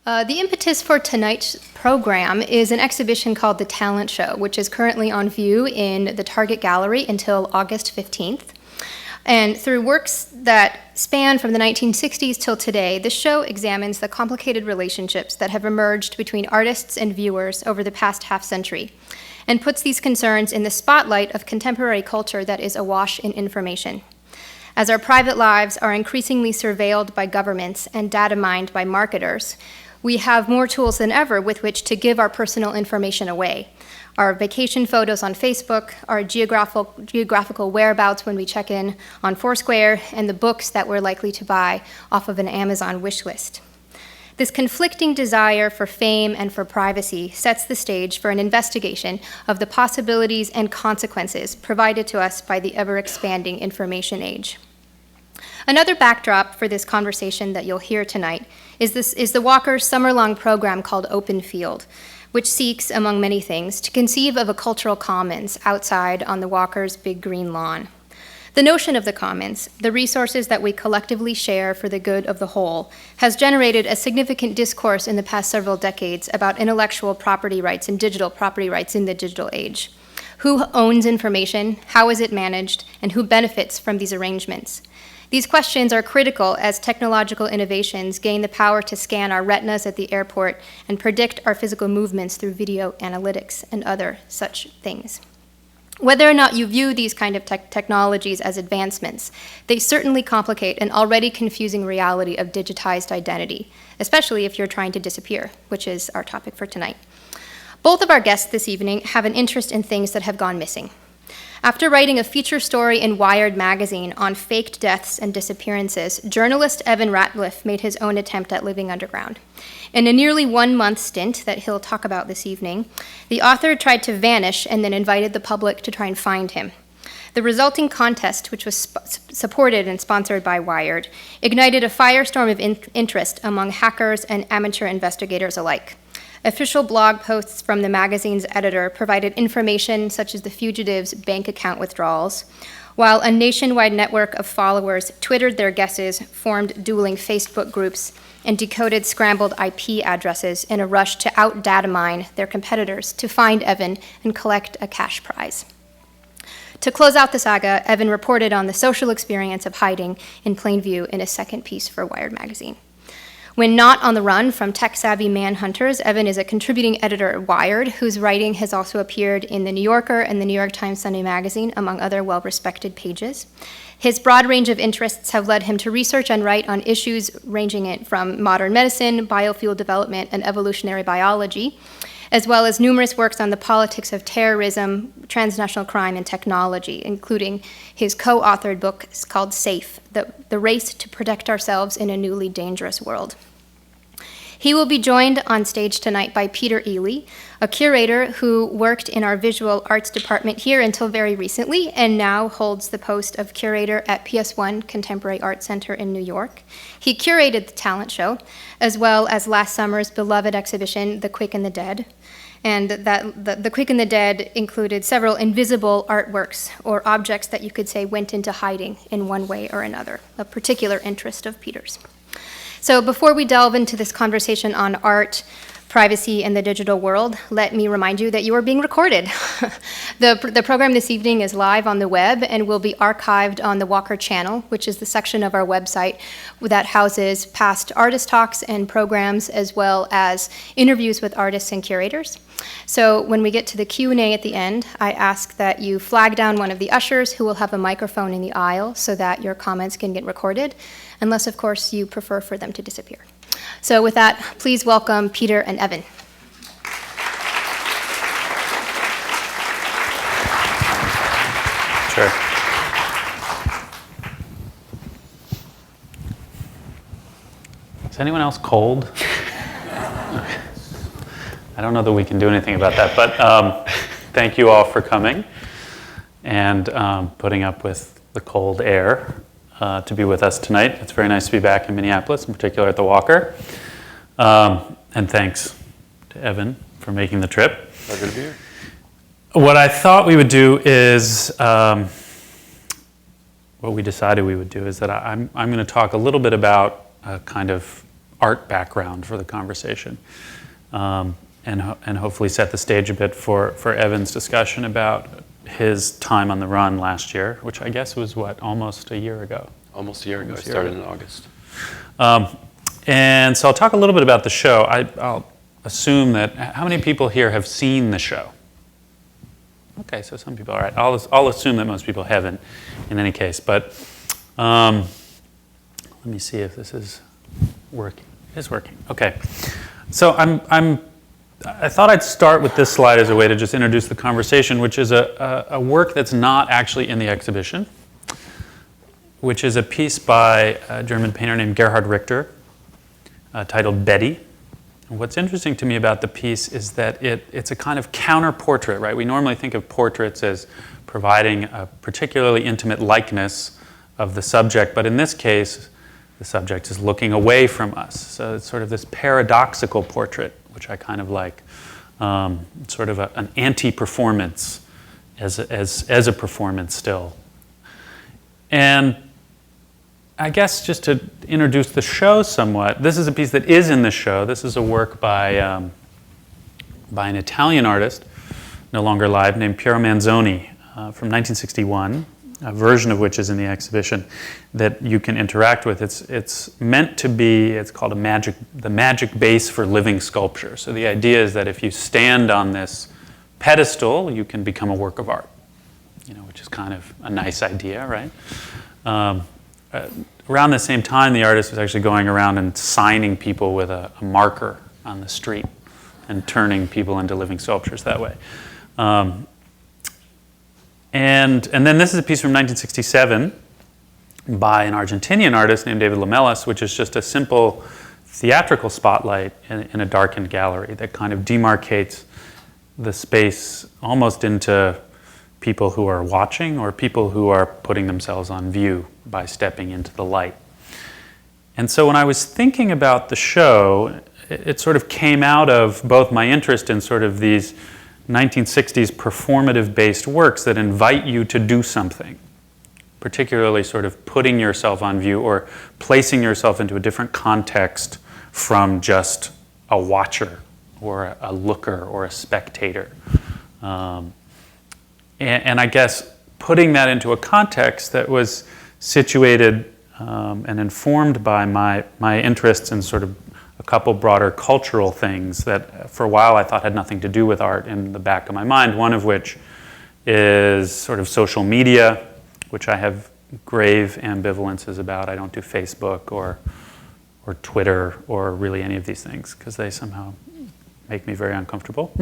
The impetus for tonight's program is an exhibition called The Talent Show, which is currently on view in the Target Gallery until August 15th. And through works that span from the 1960s till today, the show examines the complicated relationships that have emerged between artists and viewers over the past half-century, and puts these concerns in the spotlight of contemporary culture that is awash in information. As our private lives are increasingly surveilled by governments and data mined by marketers, we have more tools than ever with which to give our personal information away. Our vacation photos on Facebook, our geographical whereabouts when we check in on Foursquare, and the books that we're likely to buy off of an Amazon wish list. This conflicting desire for fame and for privacy sets the stage for an investigation of the possibilities and consequences provided to us by the ever-expanding information age. Another backdrop for this conversation that you'll hear tonight is the Walker summer-long program called Open Field, which seeks, among many things, to conceive of a cultural commons outside on the Walker's big green lawn. The notion of the commons, the resources that we collectively share for the good of the whole, has generated a significant discourse in the past several decades about intellectual property rights and digital property rights in the digital age. Who owns information, how is it managed, and who benefits from these arrangements? These questions are critical as technological innovations gain the power to scan our retinas at the airport and predict our physical movements through video analytics and other such things. Whether or not you view these kind of technologies as advancements, they certainly complicate an already confusing reality of digitized identity, especially if you're trying to disappear, which is our topic for tonight. Both of our guests this evening have an interest in things that have gone missing. After writing a feature story in Wired magazine on faked deaths and disappearances, journalist Evan Ratliff made his own attempt at living underground. In a nearly 1-month stint that he'll talk about this evening, the author tried to vanish and then invited the public to try and find him. The resulting contest, which was supported and sponsored by Wired, ignited a firestorm of interest among hackers and amateur investigators alike. Official blog posts from the magazine's editor provided information such as the fugitive's bank account withdrawals, while a nationwide network of followers twittered their guesses, formed dueling Facebook groups, and decoded scrambled IP addresses in a rush to out-data mine their competitors to find Evan and collect a cash prize. To close out the saga, Evan reported on the social experience of hiding in plain view in a second piece for Wired magazine. When not on the run from tech-savvy manhunters, Evan is a contributing editor at Wired, whose writing has also appeared in The New Yorker and The New York Times Sunday Magazine, among other well-respected pages. His broad range of interests have led him to research and write on issues ranging from modern medicine, biofuel development, and evolutionary biology, as well as numerous works on the politics of terrorism, transnational crime, and technology, including his co-authored book called Safe, The Race to Protect Ourselves in a Newly Dangerous World. He will be joined on stage tonight by Peter Eleey, a curator who worked in our visual arts department here until very recently and now holds the post of curator at PS1 Contemporary Art Center in New York. He curated the talent show, as well as last summer's beloved exhibition, The Quick and the Dead. And the Quick and the Dead included several invisible artworks or objects that you could say went into hiding in one way or another, a particular interest of Peter's. So before we delve into this conversation on art, privacy, and the digital world, let me remind you that you are being recorded. The program this evening is live on the web and will be archived on the Walker channel, which is the section of our website that houses past artist talks and programs, as well as interviews with artists and curators. So when we get to the Q&A at the end, I ask that you flag down one of the ushers who will have a microphone in the aisle so that your comments can get recorded, unless, of course, you prefer for them to disappear. So with that, please welcome Peter and Evan. Sure. Is anyone else cold? I don't know that we can do anything about that, but thank you all for coming and putting up with the cold air to be with us tonight. It's very nice to be back in Minneapolis, in particular at the Walker. And thanks to Evan for making the trip. Pleasure to be here. What I thought we would do is, what we decided we would do is that I'm going to talk a little bit about kind of art background for the conversation, and hopefully set the stage a bit for Evan's discussion about his time on the run last year, which I guess was, almost a year ago? Almost a year ago. I started in August. And so I'll talk a little bit about the show. I'll assume that, how many people here have seen the show? Okay, so some people, all right. I'll assume that most people haven't in any case, but let me see if this is working. It is working, okay. So I thought I'd start with this slide as a way to just introduce the conversation, which is a work that's not actually in the exhibition, which is a piece by a German painter named Gerhard Richter, titled Betty. And what's interesting to me about the piece is that it's a kind of counter-portrait, right? We normally think of portraits as providing a particularly intimate likeness of the subject, but in this case, the subject is looking away from us. So it's sort of this paradoxical portrait, which I kind of like, sort of an anti-performance as a performance still. And I guess just to introduce the show somewhat, this is a piece that is in the show. This is a work by an Italian artist, no longer alive, named Piero Manzoni, from 1961, a version of which is in the exhibition that you can interact with. It's meant to be, it's called the magic base for living sculpture. So the idea is that if you stand on this pedestal, you can become a work of art, which is kind of a nice idea, right? Around the same time, the artist was actually going around and signing people with a marker on the street and turning people into living sculptures that way. And then this is a piece from 1967 by an Argentinian artist named David Lamelas, which is just a simple theatrical spotlight in a darkened gallery that kind of demarcates the space almost into people who are watching or people who are putting themselves on view by stepping into the light. And so when I was thinking about the show, it sort of came out of both my interest in sort of these 1960s performative-based works that invite you to do something, particularly sort of putting yourself on view or placing yourself into a different context from just a watcher or a looker or a spectator. And I guess putting that into a context that was situated and informed by my interests in sort of a couple broader cultural things that for a while I thought had nothing to do with art in the back of my mind, one of which is sort of social media, which I have grave ambivalences about. I don't do Facebook or Twitter or really any of these things because they somehow make me very uncomfortable.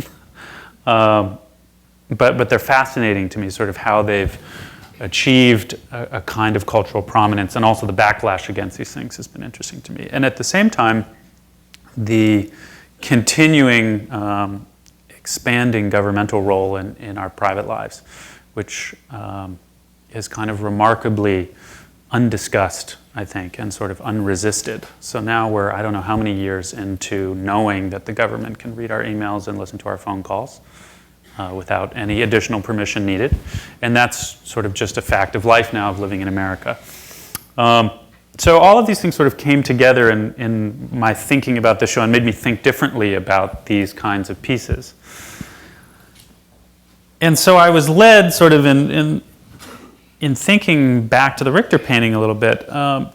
But they're fascinating to me, sort of how they've achieved a kind of cultural prominence, and also the backlash against these things has been interesting to me. And at the same time, the continuing expanding governmental role in our private lives, which is kind of remarkably undiscussed, I think, and sort of unresisted. So now we're, I don't know how many years into knowing that the government can read our emails and listen to our phone calls without any additional permission needed. And that's sort of just a fact of life now of living in America. So all of these things sort of came together in my thinking about the show and made me think differently about these kinds of pieces. And so I was led sort of in thinking back to the Richter painting a little bit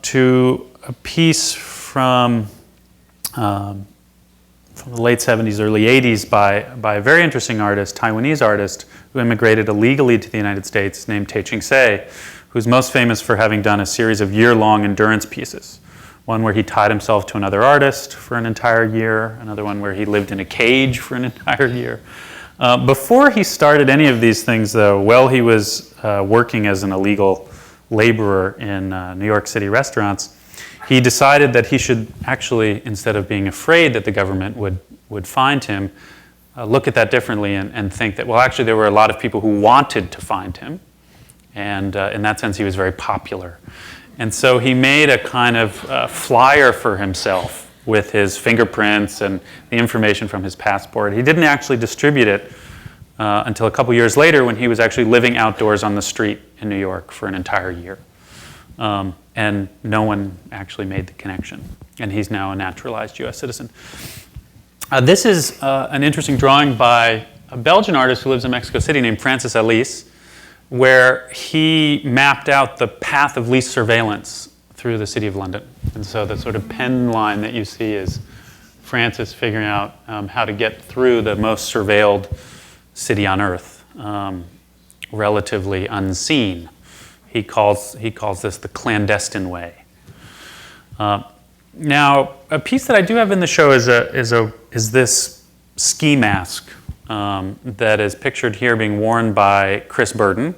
to a piece from the late 70s, early 80s by a very interesting artist, Taiwanese artist, who immigrated illegally to the United States named Tae-Ching Se, who's most famous for having done a series of year-long endurance pieces. One where he tied himself to another artist for an entire year, another one where he lived in a cage for an entire year. Before he started any of these things, though, while he was working as an illegal laborer in New York City restaurants, he decided that he should actually, instead of being afraid that the government would find him, look at that differently and think that, well, actually there were a lot of people who wanted to find him. And in that sense, he was very popular. And so he made a kind of flyer for himself with his fingerprints and the information from his passport. He didn't actually distribute it until a couple years later when he was actually living outdoors on the street in New York for an entire year. And no one actually made the connection. And he's now a naturalized U.S. citizen. This is an interesting drawing by a Belgian artist who lives in Mexico City named Francis Eleey, where he mapped out the path of least surveillance through the city of London. And so the sort of pen line that you see is Francis figuring out how to get through the most surveilled city on earth, relatively unseen. He calls this the clandestine way. Now, a piece that I do have in the show is this ski mask that is pictured here being worn by Chris Burden,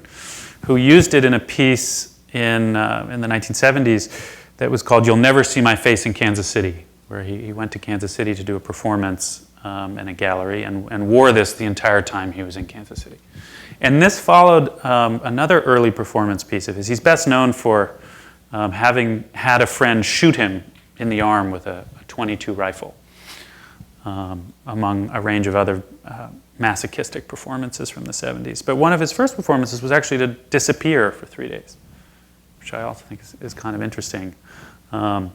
who used it in a piece in the 1970s that was called "You'll Never See My Face in Kansas City," where he went to Kansas City to do a performance in a gallery and wore this the entire time he was in Kansas City. And this followed another early performance piece of his. He's best known for having had a friend shoot him in the arm with a .22 rifle, among a range of other masochistic performances from the 70s. But one of his first performances was actually to disappear for 3 days, which I also think is kind of interesting. And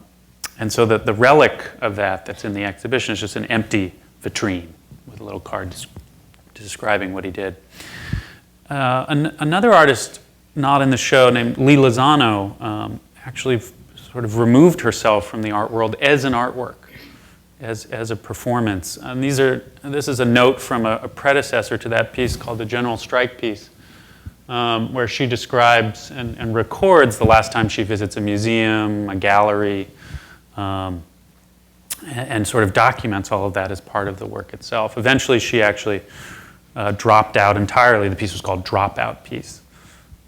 so the relic of that's in the exhibition is just an empty vitrine with a little card describing what he did. Another artist not in the show named Lee Lozano actually sort of removed herself from the art world as an artwork, as a performance. And this is a note from a predecessor to that piece called the General Strike piece, where she describes and records the last time she visits a museum, a gallery, and sort of documents all of that as part of the work itself. Eventually, she actually dropped out entirely. The piece was called Dropout Piece.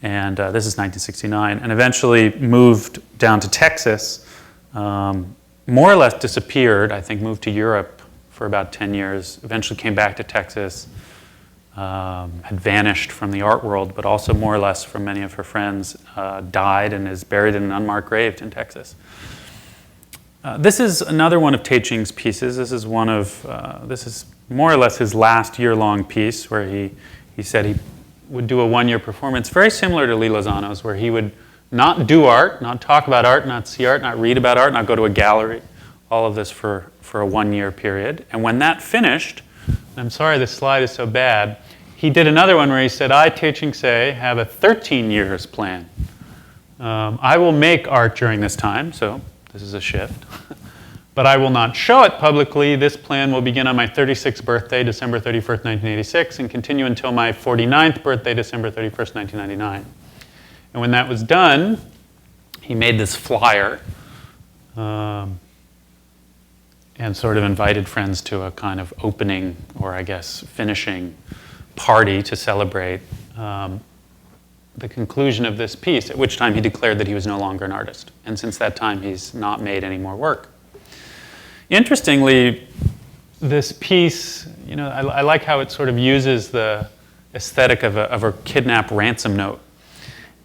And this is 1969. And eventually moved down to Texas, more or less disappeared, I think moved to Europe for about 10 years, eventually came back to Texas, had vanished from the art world, but also more or less from many of her friends, died and is buried in an unmarked grave in Texas. This is another one of Tei-Ching's pieces. This is more or less his last year-long piece, where he said he would do a one-year performance, very similar to Lee Lozano's, where he would not do art, not talk about art, not see art, not read about art, not go to a gallery, all of this for a one-year period. And when that finished, I'm sorry this slide is so bad, he did another one where he said, I, Tei-Ching Hsieh, have a 13 years plan. I will make art during this time, so this is a shift. But I will not show it publicly. This plan will begin on my 36th birthday, December 31st, 1986, and continue until my 49th birthday, December 31st, 1999. And when that was done, he made this flyer and sort of invited friends to a kind of opening, or I guess finishing party to celebrate the conclusion of this piece, at which time he declared that he was no longer an artist. And since that time, he's not made any more work. Interestingly, this piece, I like how it sort of uses the aesthetic of a kidnap ransom note.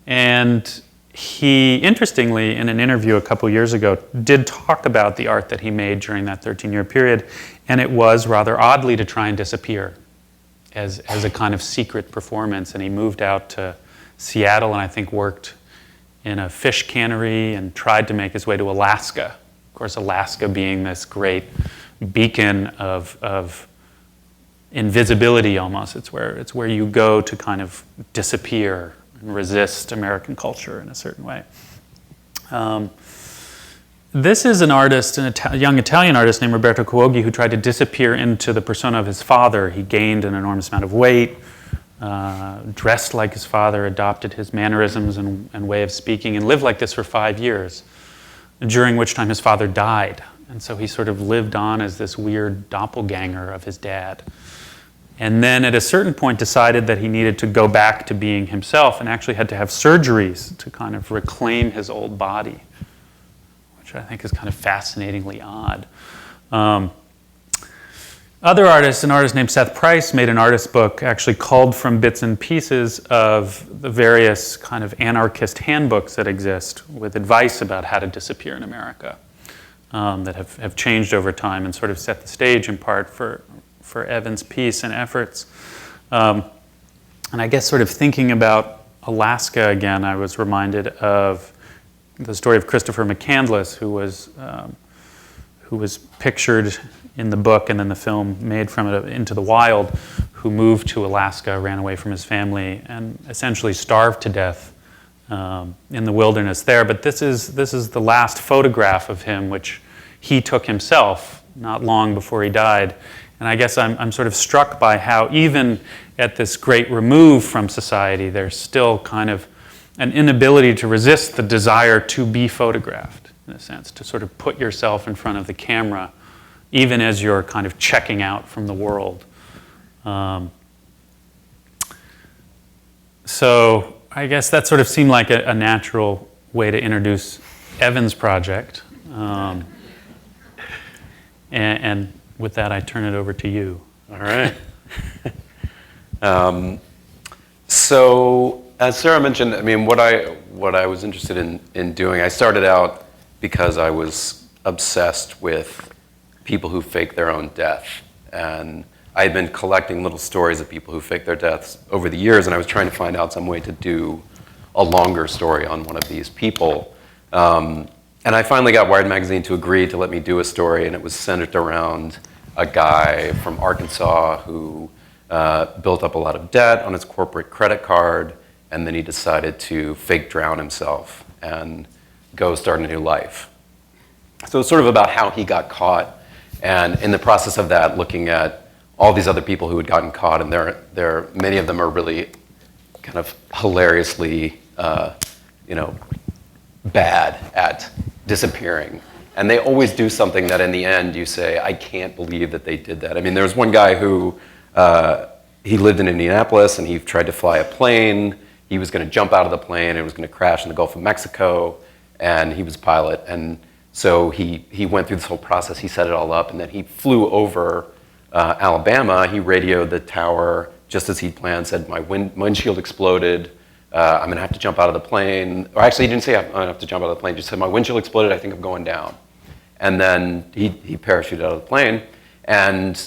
And he, interestingly, in an interview a couple years ago, did talk about the art that he made during that 13-year period, and it was rather oddly to try and disappear as a kind of secret performance. And he moved out to Seattle and I think worked in a fish cannery and tried to make his way to Alaska. Of course, Alaska being this great beacon of invisibility almost. It's where you go to kind of disappear and resist American culture in a certain way. This is an artist, a young Italian artist named Roberto Cuoghi, who tried to disappear into the persona of his father. He gained an enormous amount of weight, dressed like his father, adopted his mannerisms and way of speaking, and lived like this for 5 years, during which time his father died. And so he sort of lived on as this weird doppelganger of his dad. And then at a certain point decided that he needed to go back to being himself and actually had to have surgeries to kind of reclaim his old body, which I think is kind of fascinatingly odd. Other artists, an artist named Seth Price made an artist book actually culled from bits and pieces of the various kind of anarchist handbooks that exist with advice about how to disappear in America that have changed over time and sort of set the stage in part for Evan's piece and efforts. And I guess sort of thinking about Alaska again, I was reminded of the story of Christopher McCandless, who was pictured in the book and then the film made from it, Into the Wild, who moved to Alaska, ran away from his family, and essentially starved to death in the wilderness there. But this is the last photograph of him, which he took himself not long before he died. And I guess I'm sort of struck by how even at this great remove from society, there's still kind of an inability to resist the desire to be photographed, in a sense, to sort of put yourself in front of the camera, even as you're kind of checking out from the world. So I guess that sort of seemed like a natural way to introduce Evan's project. And with that, I turn it over to you. All right. So as Sarah mentioned, I mean, what I was interested in doing, I started out because I was obsessed with people who fake their own death. And I had been collecting little stories of people who fake their deaths over the years, and I was trying to find out some way to do a longer story on one of these people. And I finally got Wired Magazine to agree to let me do a story, and it was centered around a guy from Arkansas who built up a lot of debt on his corporate credit card, and then he decided to fake drown himself and go start a new life. So it's sort of about how he got caught, and in the process of that, looking at all these other people who had gotten caught, and many of them are really kind of hilariously, bad at disappearing. And they always do something that in the end you say, I can't believe that they did that. I mean, there was one guy who, he lived in Indianapolis and he tried to fly a plane. He was going to jump out of the plane and it was going to crash in the Gulf of Mexico, and he was a pilot. And so he went through this whole process, he set it all up, and then he flew over Alabama. He radioed the tower just as he'd planned, said, my windshield exploded. I'm going to have to jump out of the plane. Or actually, he didn't say I'm going to have to jump out of the plane. He just said, my windshield exploded. I think I'm going down. And then he parachuted out of the plane. And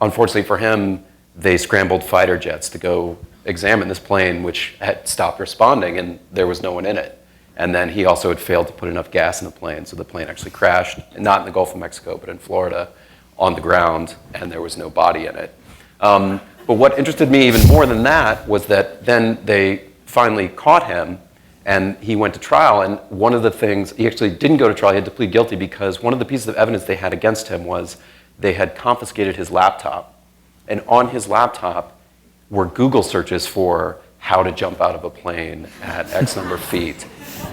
unfortunately for him, they scrambled fighter jets to go examine this plane, which had stopped responding, and there was no one in it. And then he also had failed to put enough gas in the plane, so the plane actually crashed, not in the Gulf of Mexico, but in Florida, on the ground, and there was no body in it. But what interested me even more than that was that then they finally caught him, and he went to trial, and one of the things, he actually didn't go to trial, he had to plead guilty because one of the pieces of evidence they had against him was they had confiscated his laptop, and on his laptop were Google searches for how to jump out of a plane at X number of feet,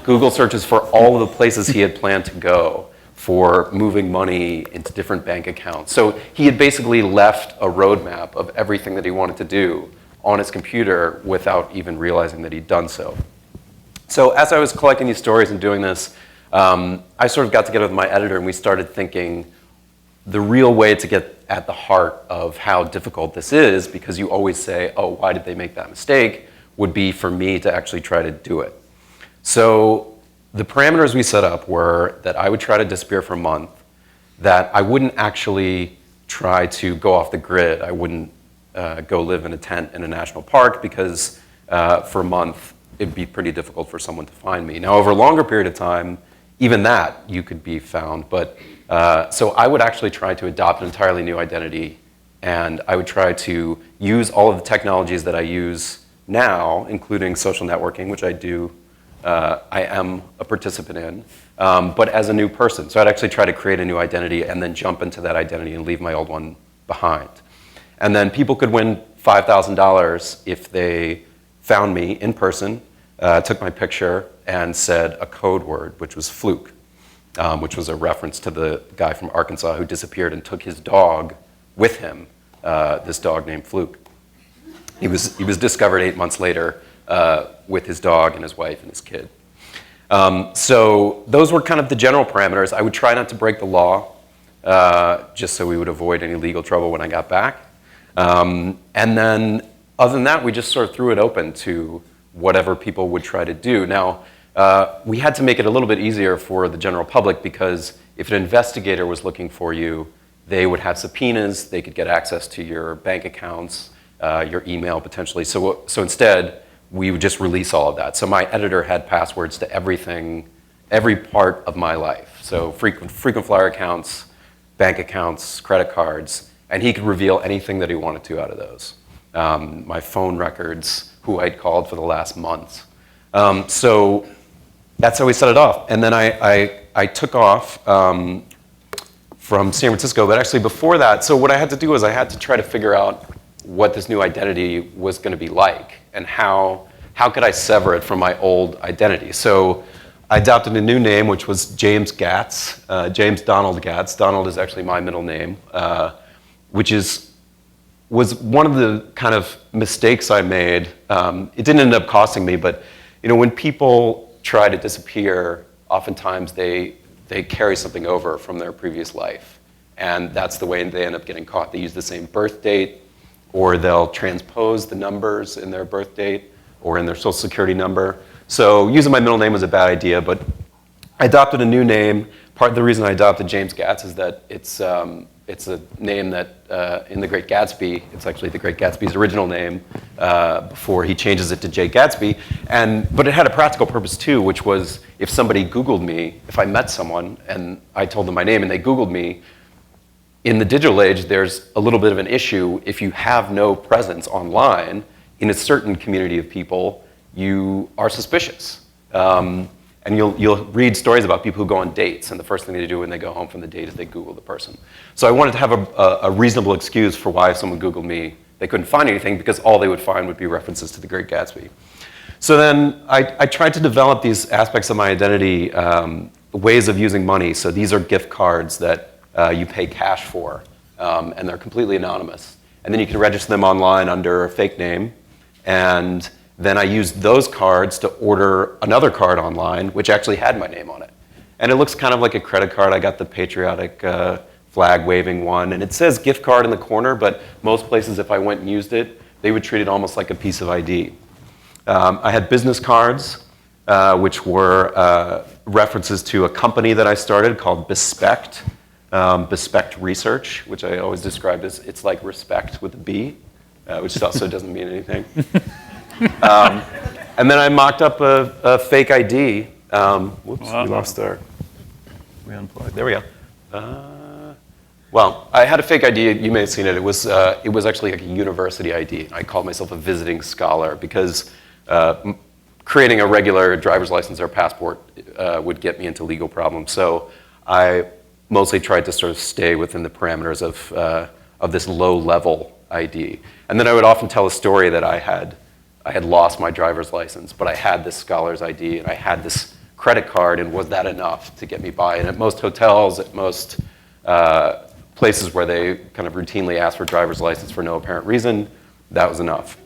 Google searches for all of the places he had planned to go, for moving money into different bank accounts. So he had basically left a roadmap of everything that he wanted to do on his computer without even realizing that he'd done so. So as I was collecting these stories and doing this, I sort of got together with my editor and we started thinking the real way to get at the heart of how difficult this is, because you always say, oh, why did they make that mistake, would be for me to actually try to do it. So the parameters we set up were that I would try to disappear for a month, that I wouldn't actually try to go off the grid. I wouldn't go live in a tent in a national park because for a month it'd be pretty difficult for someone to find me. Now over a longer period of time, even that you could be found, but so I would actually try to adopt an entirely new identity, and I would try to use all of the technologies that I use now, including social networking, which I do. I am a participant in, but as a new person. So I'd actually try to create a new identity and then jump into that identity and leave my old one behind. And then people could win $5,000 if they found me in person, took my picture, and said a code word, which was fluke, which was a reference to the guy from Arkansas who disappeared and took his dog with him, this dog named Fluke. He was discovered 8 months later with his dog and his wife and his kid. So those were kind of the general parameters. I would try not to break the law, just so we would avoid any legal trouble when I got back. And then other than that, we just sort of threw it open to whatever people would try to do. Now, we had to make it a little bit easier for the general public because if an investigator was looking for you, they would have subpoenas, they could get access to your bank accounts, your email potentially. So instead, we would just release all of that. So my editor had passwords to everything every part of my life. So frequent flyer accounts, bank accounts, credit cards, and he could reveal anything that he wanted to out of those. My phone records, who I'd called for the last month. So that's how we set it off. And then I took off from San Francisco, but actually before that, so what I had to do was I had to try to figure out what this new identity was going to be like, and how could I sever it from my old identity. So I adopted a new name, which was James Gatz, James Donald Gatz. Donald is actually my middle name, which was one of the kind of mistakes I made. It didn't end up costing me, but when people try to disappear, oftentimes they carry something over from their previous life, and that's the way they end up getting caught. They use the same birth date, or they'll transpose the numbers in their birth date or in their social security number. So using my middle name was a bad idea, but I adopted a new name. Part of the reason I adopted James Gatz is that it's a name that in The Great Gatsby, it's actually The Great Gatsby's original name before he changes it to Jay Gatsby. But it had a practical purpose too, which was if somebody Googled me, if I met someone and I told them my name and they Googled me, in the digital age, there's a little bit of an issue. If you have no presence online in a certain community of people, you are suspicious. And you'll read stories about people who go on dates, and the first thing they do when they go home from the date is they Google the person. So I wanted to have a reasonable excuse for why if someone Googled me, they couldn't find anything, because all they would find would be references to The Great Gatsby. So then I tried to develop these aspects of my identity, ways of using money. So these are gift cards that you pay cash for, and they're completely anonymous. And then you can register them online under a fake name, and then I used those cards to order another card online, which actually had my name on it. And it looks kind of like a credit card. I got the patriotic flag-waving one, and it says gift card in the corner, but most places, if I went and used it, they would treat it almost like a piece of ID. I had business cards, which were references to a company that I started called Bespect. Bespect Research, which I always described as it's like respect with a B, which also doesn't mean anything. And then I mocked up a fake ID. Whoops, we lost our. We unplugged. There we go. Well, I had a fake ID. You may have seen it. It was actually like a university ID. I called myself a visiting scholar because creating a regular driver's license or passport would get me into legal problems. So I mostly tried to sort of stay within the parameters of this low-level ID. And then I would often tell a story that I had lost my driver's license, but I had this scholar's ID, and I had this credit card, and was that enough to get me by? And at most hotels, at most places where they kind of routinely ask for driver's license for no apparent reason, that was enough.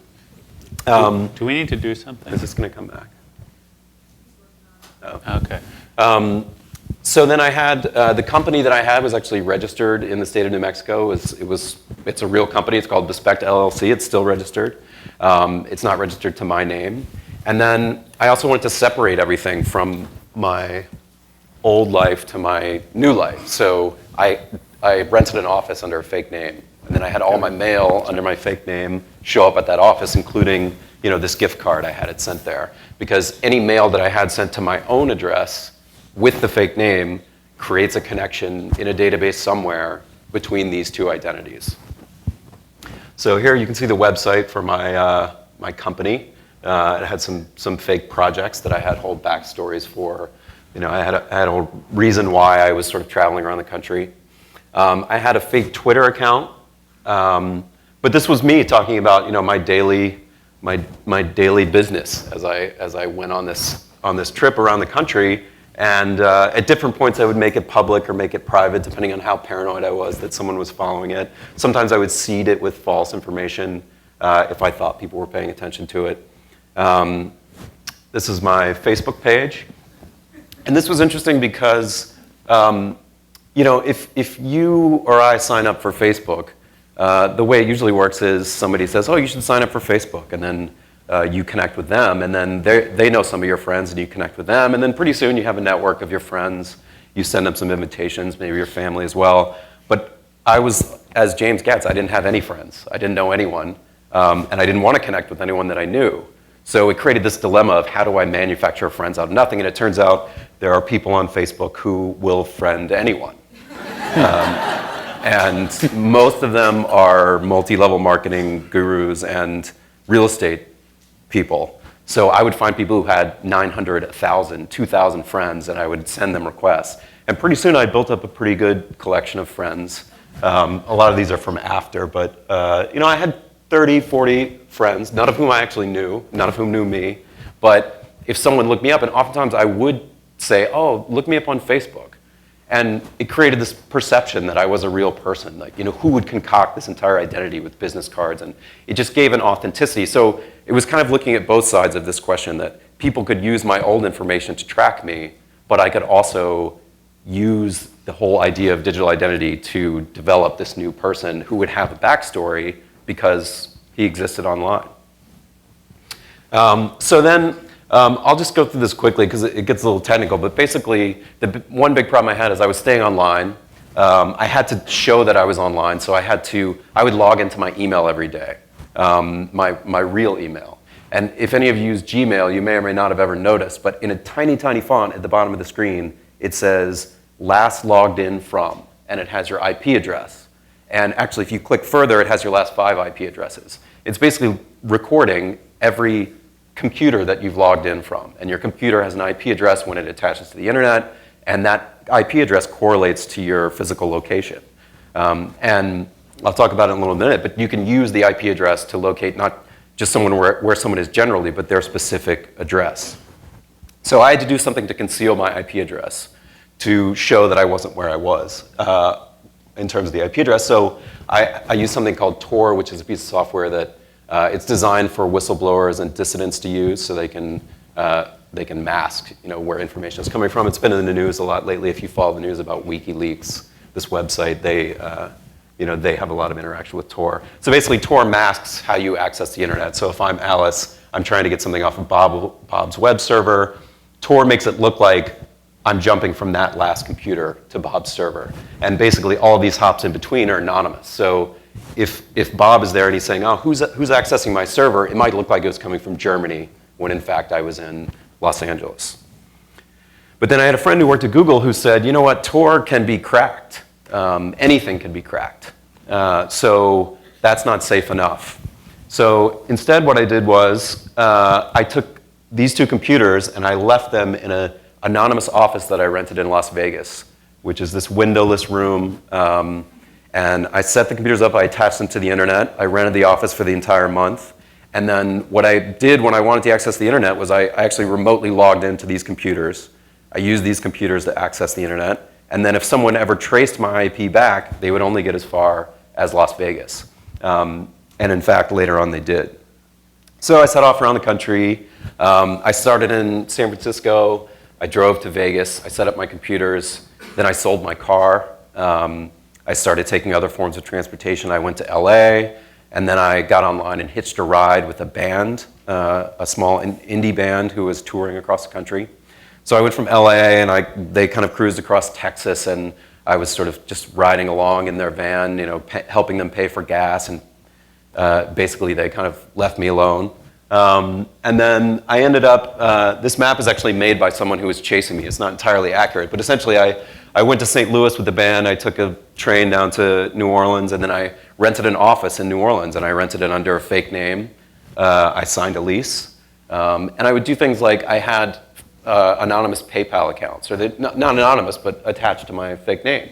Do we need to do something? Is this going to come back? Oh. Okay. So then I had, the company that I had was actually registered in the state of New Mexico. It's a real company. It's called Bespect LLC. It's still registered. It's not registered to my name. And then I also wanted to separate everything from my old life to my new life. So I rented an office under a fake name. And then I had all my mail under my fake name show up at that office, including this gift card. I had it sent there. Because any mail that I had sent to my own address with the fake name creates a connection in a database somewhere between these two identities. So here you can see the website for my company. It had some fake projects that I had whole backstories for. I had a reason why I was sort of traveling around the country. I had a fake Twitter account, but this was me talking about my daily business as I went on this trip around the country. And at different points, I would make it public or make it private, depending on how paranoid I was that someone was following it. Sometimes I would seed it with false information if I thought people were paying attention to it. This is my Facebook page. And this was interesting because, if you or I sign up for Facebook, the way it usually works is somebody says, oh, you should sign up for Facebook. And then you connect with them, and then they know some of your friends, and you connect with them, and then pretty soon you have a network of your friends. You send them some invitations, maybe your family as well. But I was, as James Gatz, I didn't have any friends. I didn't know anyone, and I didn't want to connect with anyone that I knew. So it created this dilemma of how do I manufacture friends out of nothing? And it turns out there are people on Facebook who will friend anyone. And most of them are multi-level marketing gurus and real estate people. So I would find people who had 900, 1,000, 2,000 friends, and I would send them requests. And pretty soon I built up a pretty good collection of friends. A lot of these are from after, but I had 30, 40 friends, none of whom I actually knew, none of whom knew me. But if someone looked me up, and oftentimes I would say, oh, look me up on Facebook. And it created this perception that I was a real person. Like, who would concoct this entire identity with business cards? And it just gave an authenticity. So it was kind of looking at both sides of this question, that people could use my old information to track me, but I could also use the whole idea of digital identity to develop this new person who would have a backstory because he existed online. So then I'll just go through this quickly because it gets a little technical, but basically the one big problem I had is I was staying online. I had to show that I was online, so I would log into my email every day, my real email. And if any of you use Gmail, you may or may not have ever noticed, but in a tiny, tiny font at the bottom of the screen, it says last logged in from, and it has your IP address. And actually, if you click further, it has your last 5 IP addresses. It's basically recording every computer that you've logged in from. And your computer has an IP address when it attaches to the internet, and that IP address correlates to your physical location. And I'll talk about it in a little minute, but you can use the IP address to locate not just someone where someone is generally, but their specific address. So I had to do something to conceal my IP address to show that I wasn't where I was in terms of the IP address. So I used something called Tor, which is a piece of software that it's designed for whistleblowers and dissidents to use, so they can mask, where information is coming from. It's been in the news a lot lately. If you follow the news about WikiLeaks, this website, they have a lot of interaction with Tor. So basically, Tor masks how you access the internet. So if I'm Alice, I'm trying to get something off of Bob's web server. Tor makes it look like I'm jumping from that last computer to Bob's server. And basically, all of these hops in between are anonymous. So if Bob is there and he's saying, oh, who's accessing my server, it might look like it was coming from Germany, when in fact I was in Los Angeles. But then I had a friend who worked at Google who said, you know what, Tor can be cracked. Anything can be cracked. So that's not safe enough. So instead what I did was I took these 2 computers and I left them in an anonymous office that I rented in Las Vegas, which is this windowless room. And I set the computers up, I attached them to the internet. I rented the office for the entire month. And then what I did when I wanted to access the internet was I actually remotely logged into these computers. I used these computers to access the internet. And then if someone ever traced my IP back, they would only get as far as Las Vegas. And in fact, later on they did. So I set off around the country. I started in San Francisco. I drove to Vegas. I set up my computers. Then I sold my car. I started taking other forms of transportation. I went to LA, and then I got online and hitched a ride with a band, a small indie band who was touring across the country. So I went from LA, and they kind of cruised across Texas, and I was sort of just riding along in their van, helping them pay for gas, and basically they kind of left me alone. And then I ended up, this map is actually made by someone who was chasing me. It's not entirely accurate, but essentially I went to St. Louis with the band. I took a train down to New Orleans, and then I rented an office in New Orleans, and I rented it under a fake name. I signed a lease. And I would do things like I had anonymous PayPal accounts, or not anonymous, but attached to my fake name.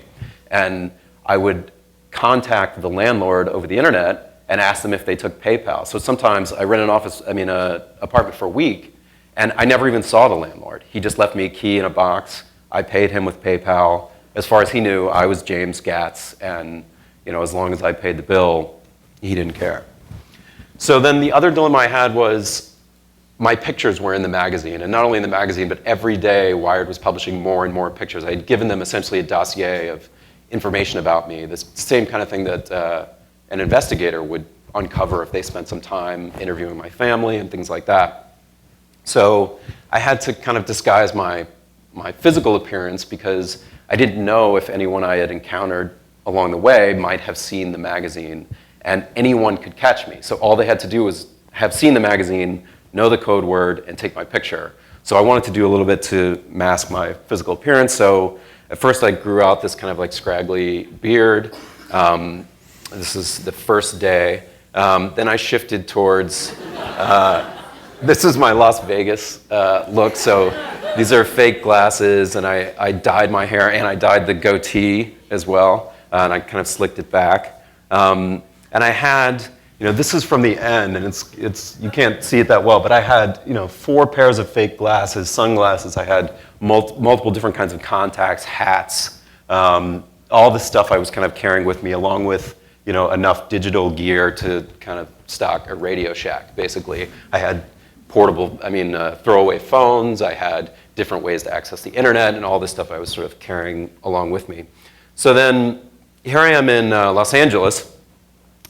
And I would contact the landlord over the internet and ask them if they took PayPal. So sometimes I rent an apartment for a week, and I never even saw the landlord. He just left me a key in a box. I paid him with PayPal. As far as he knew, I was James Gatz, and as long as I paid the bill, he didn't care. So then the other dilemma I had was my pictures were in the magazine, and not only in the magazine, but every day Wired was publishing more and more pictures. I had given them essentially a dossier of information about me, the same kind of thing that an investigator would uncover if they spent some time interviewing my family and things like that. So I had to kind of disguise my physical appearance because I didn't know if anyone I had encountered along the way might have seen the magazine, and anyone could catch me. So all they had to do was have seen the magazine, know the code word, and take my picture. So I wanted to do a little bit to mask my physical appearance. So at first I grew out this kind of like scraggly beard. This is the first day. Then I shifted towards, this is my Las Vegas look. So these are fake glasses, and I dyed my hair, and I dyed the goatee as well, and I kind of slicked it back. And I had, this is from the end, and it's you can't see it that well, but I had 4 pairs of fake glasses, sunglasses. I had multiple different kinds of contacts, hats, all the stuff I was kind of carrying with me, along with enough digital gear to kind of stock a Radio Shack. Basically, I had throwaway phones. I had different ways to access the internet, and all this stuff I was sort of carrying along with me. So then here I am in Los Angeles.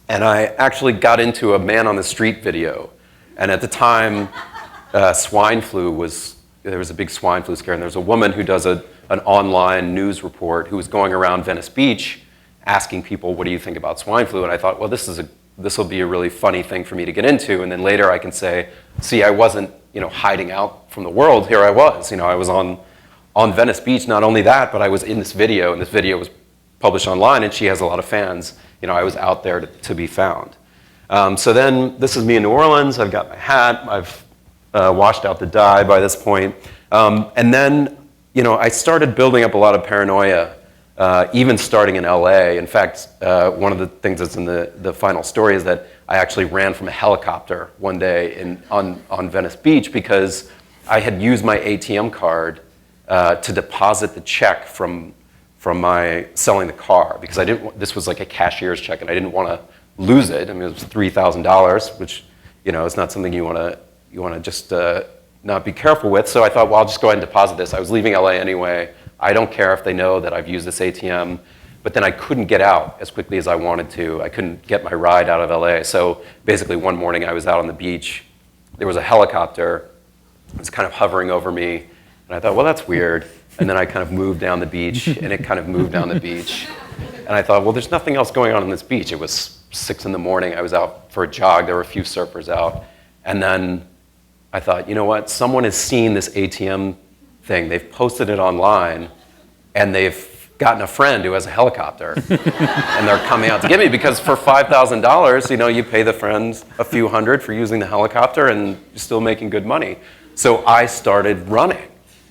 And I actually got into a man on the street video. And at the time, swine flu there was a big swine flu scare. And there was a woman who does an online news report who was going around Venice Beach asking people, what do you think about swine flu? And I thought, well, this will be a really funny thing for me to get into. And then later I can say, see, I wasn't hiding out from the world. Here I was. I was on Venice Beach. Not only that, but I was in this video. And this video was published online, and she has a lot of fans. I was out there to be found. So then this is me in New Orleans. I've got my hat. I've washed out the dye by this point. And then, I started building up a lot of paranoia, even starting in LA. In fact, one of the things that's in the final story is that I actually ran from a helicopter one day on Venice Beach because I had used my ATM card to deposit the check from my selling the car, because this was like a cashier's check, and I didn't want to lose it. It was $3,000, which is not something you want to just not be careful with. So I thought, well, I'll just go ahead and deposit this. I was leaving LA anyway. I don't care if they know that I've used this ATM. But then I couldn't get out as quickly as I wanted to. I couldn't get my ride out of LA. So basically one morning I was out on the beach. There was a helicopter. It was kind of hovering over me. And I thought, well, that's weird. And then I kind of moved down the beach, and it kind of moved down the beach. And I thought, well, there's nothing else going on this beach. It was 6 in the morning. I was out for a jog. There were a few surfers out. And then I thought, you know what? Someone has seen this ATM thing. They've posted it online, and they've gotten a friend who has a helicopter. And they're coming out to get me, because for $5,000, you pay the friends a few hundred for using the helicopter, and you're still making good money. So I started running.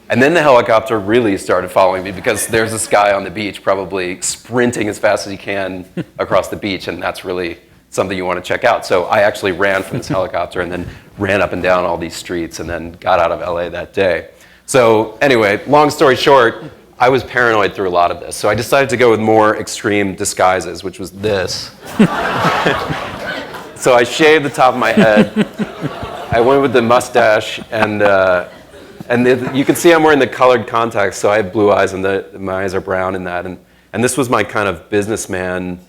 And then the helicopter really started following me, because there's this guy on the beach probably sprinting as fast as he can across the beach, and that's really something you want to check out. So I actually ran from this helicopter and then ran up and down all these streets and then got out of LA that day. So anyway, long story short, I was paranoid through a lot of this. So I decided to go with more extreme disguises, which was this. So I shaved the top of my head. I went with the mustache, and you can see I'm wearing the colored contacts, so I have blue eyes, and my eyes are brown in that. And this was my kind of businessman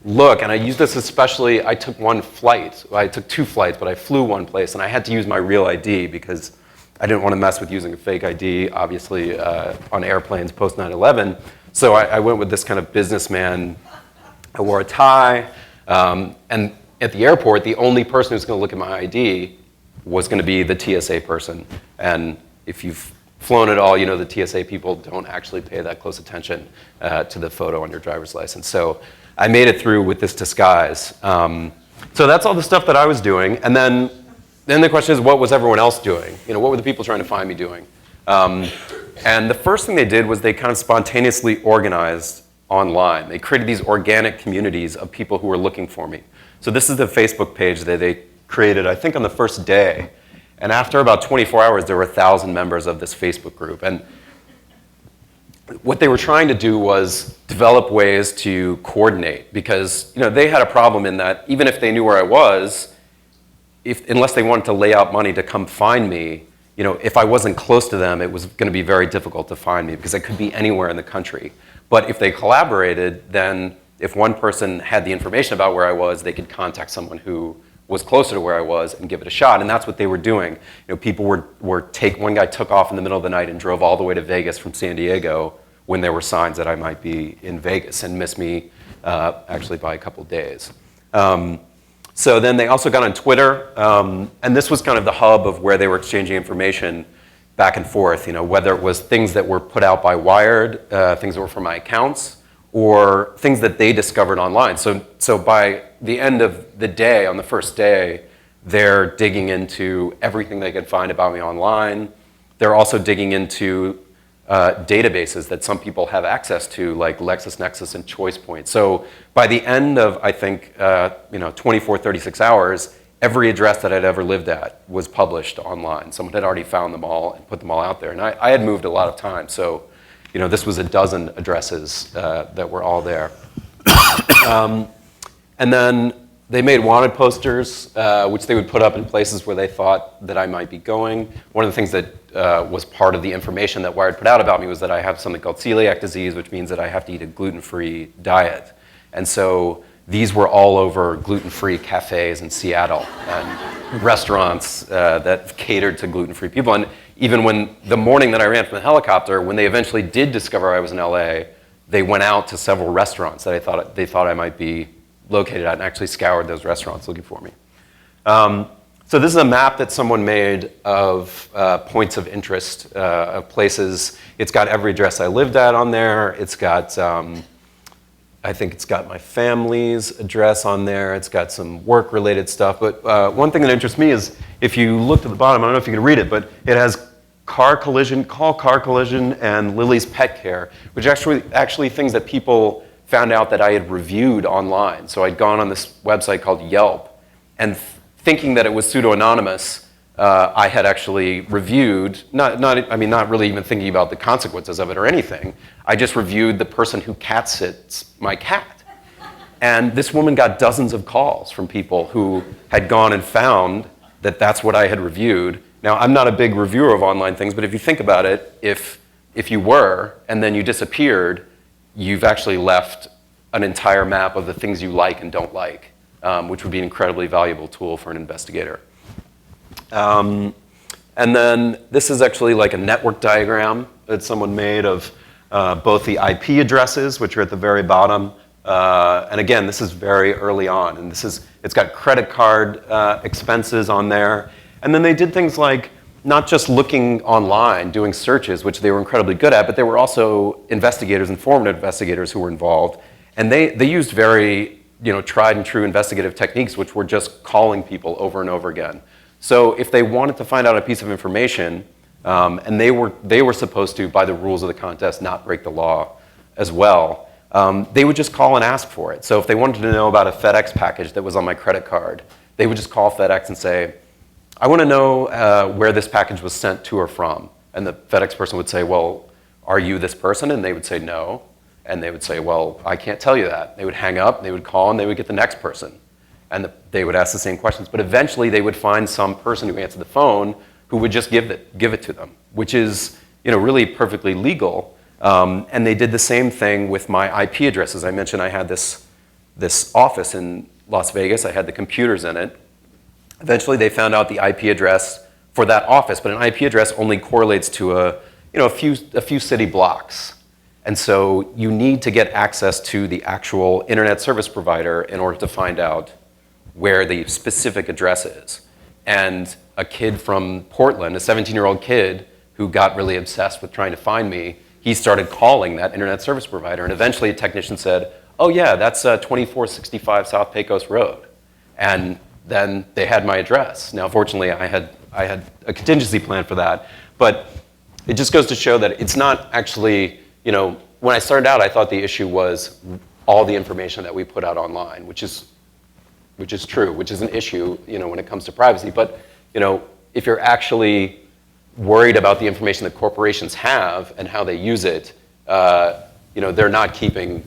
look, and I used this especially. I took one flight. I took 2 flights, but I flew one place, and I had to use my real ID because I didn't want to mess with using a fake ID, obviously, on airplanes post 9/11. So I went with this kind of businessman. I wore a tie, and at the airport, the only person who's going to look at my ID was going to be the TSA person. And if you've flown at all, the TSA people don't actually pay that close attention to the photo on your driver's license. So I made it through with this disguise. So that's all the stuff that I was doing. And then the question is, what was everyone else doing? What were the people trying to find me doing? And the first thing they did was they kind of spontaneously organized online. They created these organic communities of people who were looking for me. So this is the Facebook page that they created, I think, on the first day. And after about 24 hours, there were 1,000 members of this Facebook group. And what they were trying to do was develop ways to coordinate, because they had a problem in that even if they knew where I was, unless they wanted to lay out money to come find me, if I wasn't close to them, it was going to be very difficult to find me, because I could be anywhere in the country. But if they collaborated, then if one person had the information about where I was, they could contact someone who was closer to where I was and give it a shot. And that's what they were doing. People one guy took off in the middle of the night and drove all the way to Vegas from San Diego when there were signs that I might be in Vegas, and missed me actually by a couple days. So then they also got on Twitter, and this was kind of the hub of where they were exchanging information back and forth, whether it was things that were put out by Wired, things that were from my accounts, or things that they discovered online. So by the end of the day, on the first day, they're digging into everything they could find about me online. They're also digging into databases that some people have access to, like LexisNexis and ChoicePoint. So by the end of, I think, 24, 36 hours, every address that I'd ever lived at was published online. Someone had already found them all and put them all out there. And I had moved a lot of time, so this was a dozen addresses that were all there. And then they made wanted posters, which they would put up in places where they thought that I might be going. One of the things that was part of the information that Wired put out about me was that I have something called celiac disease, which means that I have to eat a gluten-free diet. And so these were all over gluten-free cafes in Seattle and restaurants that catered to gluten-free people. And even when the morning that I ran from the helicopter, when they eventually did discover I was in LA, they went out to several restaurants that they thought I might be located at and actually scoured those restaurants looking for me. So this is a map that someone made of points of interest, of places. It's got every address I lived at on there. It's got, I think it's got my family's address on there. It's got some work-related stuff. But one thing that interests me is if you look at the bottom, I don't know if you can read it, but it has call car collision, and Lily's pet care, which actually things that people found out that I had reviewed online. So I'd gone on this website called Yelp, and thinking that it was pseudo-anonymous, I had actually reviewed, not really even thinking about the consequences of it or anything. I just reviewed the person who cat sits my cat. And this woman got dozens of calls from people who had gone and found that that's what I had reviewed. Now, I'm not a big reviewer of online things, but if you think about it, if you were, and then you disappeared, you've actually left an entire map of the things you like and don't like, which would be an incredibly valuable tool for an investigator. And then this is actually like a network diagram that someone made of both the IP addresses, which are at the very bottom, and again, this is very early on, and it's got credit card expenses on there. And then they did things like not just looking online, doing searches, which they were incredibly good at, but there were also investigators, informative investigators who were involved. And they used very tried and true investigative techniques, which were just calling people over and over again. So if they wanted to find out a piece of information, and they were supposed to, by the rules of the contest, not break the law as well, they would just call and ask for it. So if they wanted to know about a FedEx package that was on my credit card, they would just call FedEx and say, I want to know where this package was sent to or from. And the FedEx person would say, well, are you this person? And they would say no. And they would say, well, I can't tell you that. They would hang up, they would call, and they would get the next person. And they would ask the same questions. But eventually they would find some person who answered the phone who would just give it to them, which is really perfectly legal. And they did the same thing with my IP addresses. I mentioned I had this office in Las Vegas. I had the computers in it. Eventually, they found out the IP address for that office, but an IP address only correlates to a few city blocks. And so you need to get access to the actual internet service provider in order to find out where the specific address is. And a kid from Portland, a 17-year-old kid who got really obsessed with trying to find me, he started calling that internet service provider. And eventually a technician said, oh yeah, that's 2465 South Pecos Road. And then they had my address. Now, fortunately, I had a contingency plan for that. But it just goes to show that it's not actually, when I started out, I thought the issue was all the information that we put out online, which is true, which is an issue, when it comes to privacy. But, if you're actually worried about the information that corporations have and how they use it, they're not keeping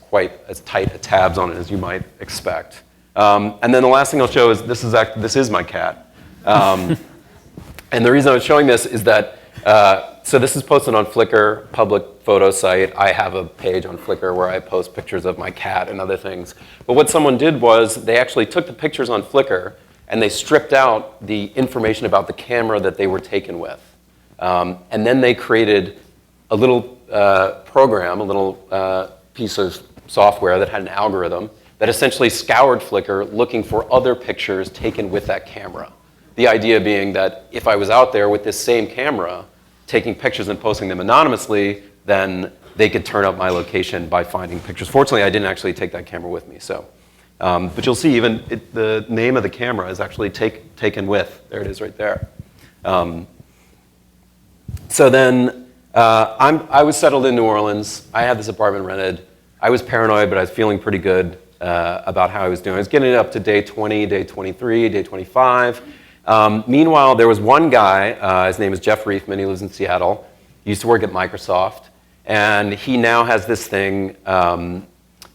quite as tight a tabs on it as you might expect. And then the last thing I'll show is this is my cat. And the reason I was showing this is that, so this is posted on Flickr, public photo site. I have a page on Flickr where I post pictures of my cat and other things. But what someone did was they actually took the pictures on Flickr and they stripped out the information about the camera that they were taken with. And then they created a little program, a little piece of software that had an algorithm that essentially scoured Flickr looking for other pictures taken with that camera. The idea being that if I was out there with this same camera, taking pictures and posting them anonymously, then they could turn up my location by finding pictures. Fortunately, I didn't actually take that camera with me, so. But you'll see even the name of the camera is actually taken with. There it is right there. So then I was settled in New Orleans. I had this apartment rented. I was paranoid, but I was feeling pretty good about how I was doing. I was getting up to day 20, day 23, day 25. Meanwhile, there was one guy, his name is Jeff Reifman, he lives in Seattle. He used to work at Microsoft. And he now has this thing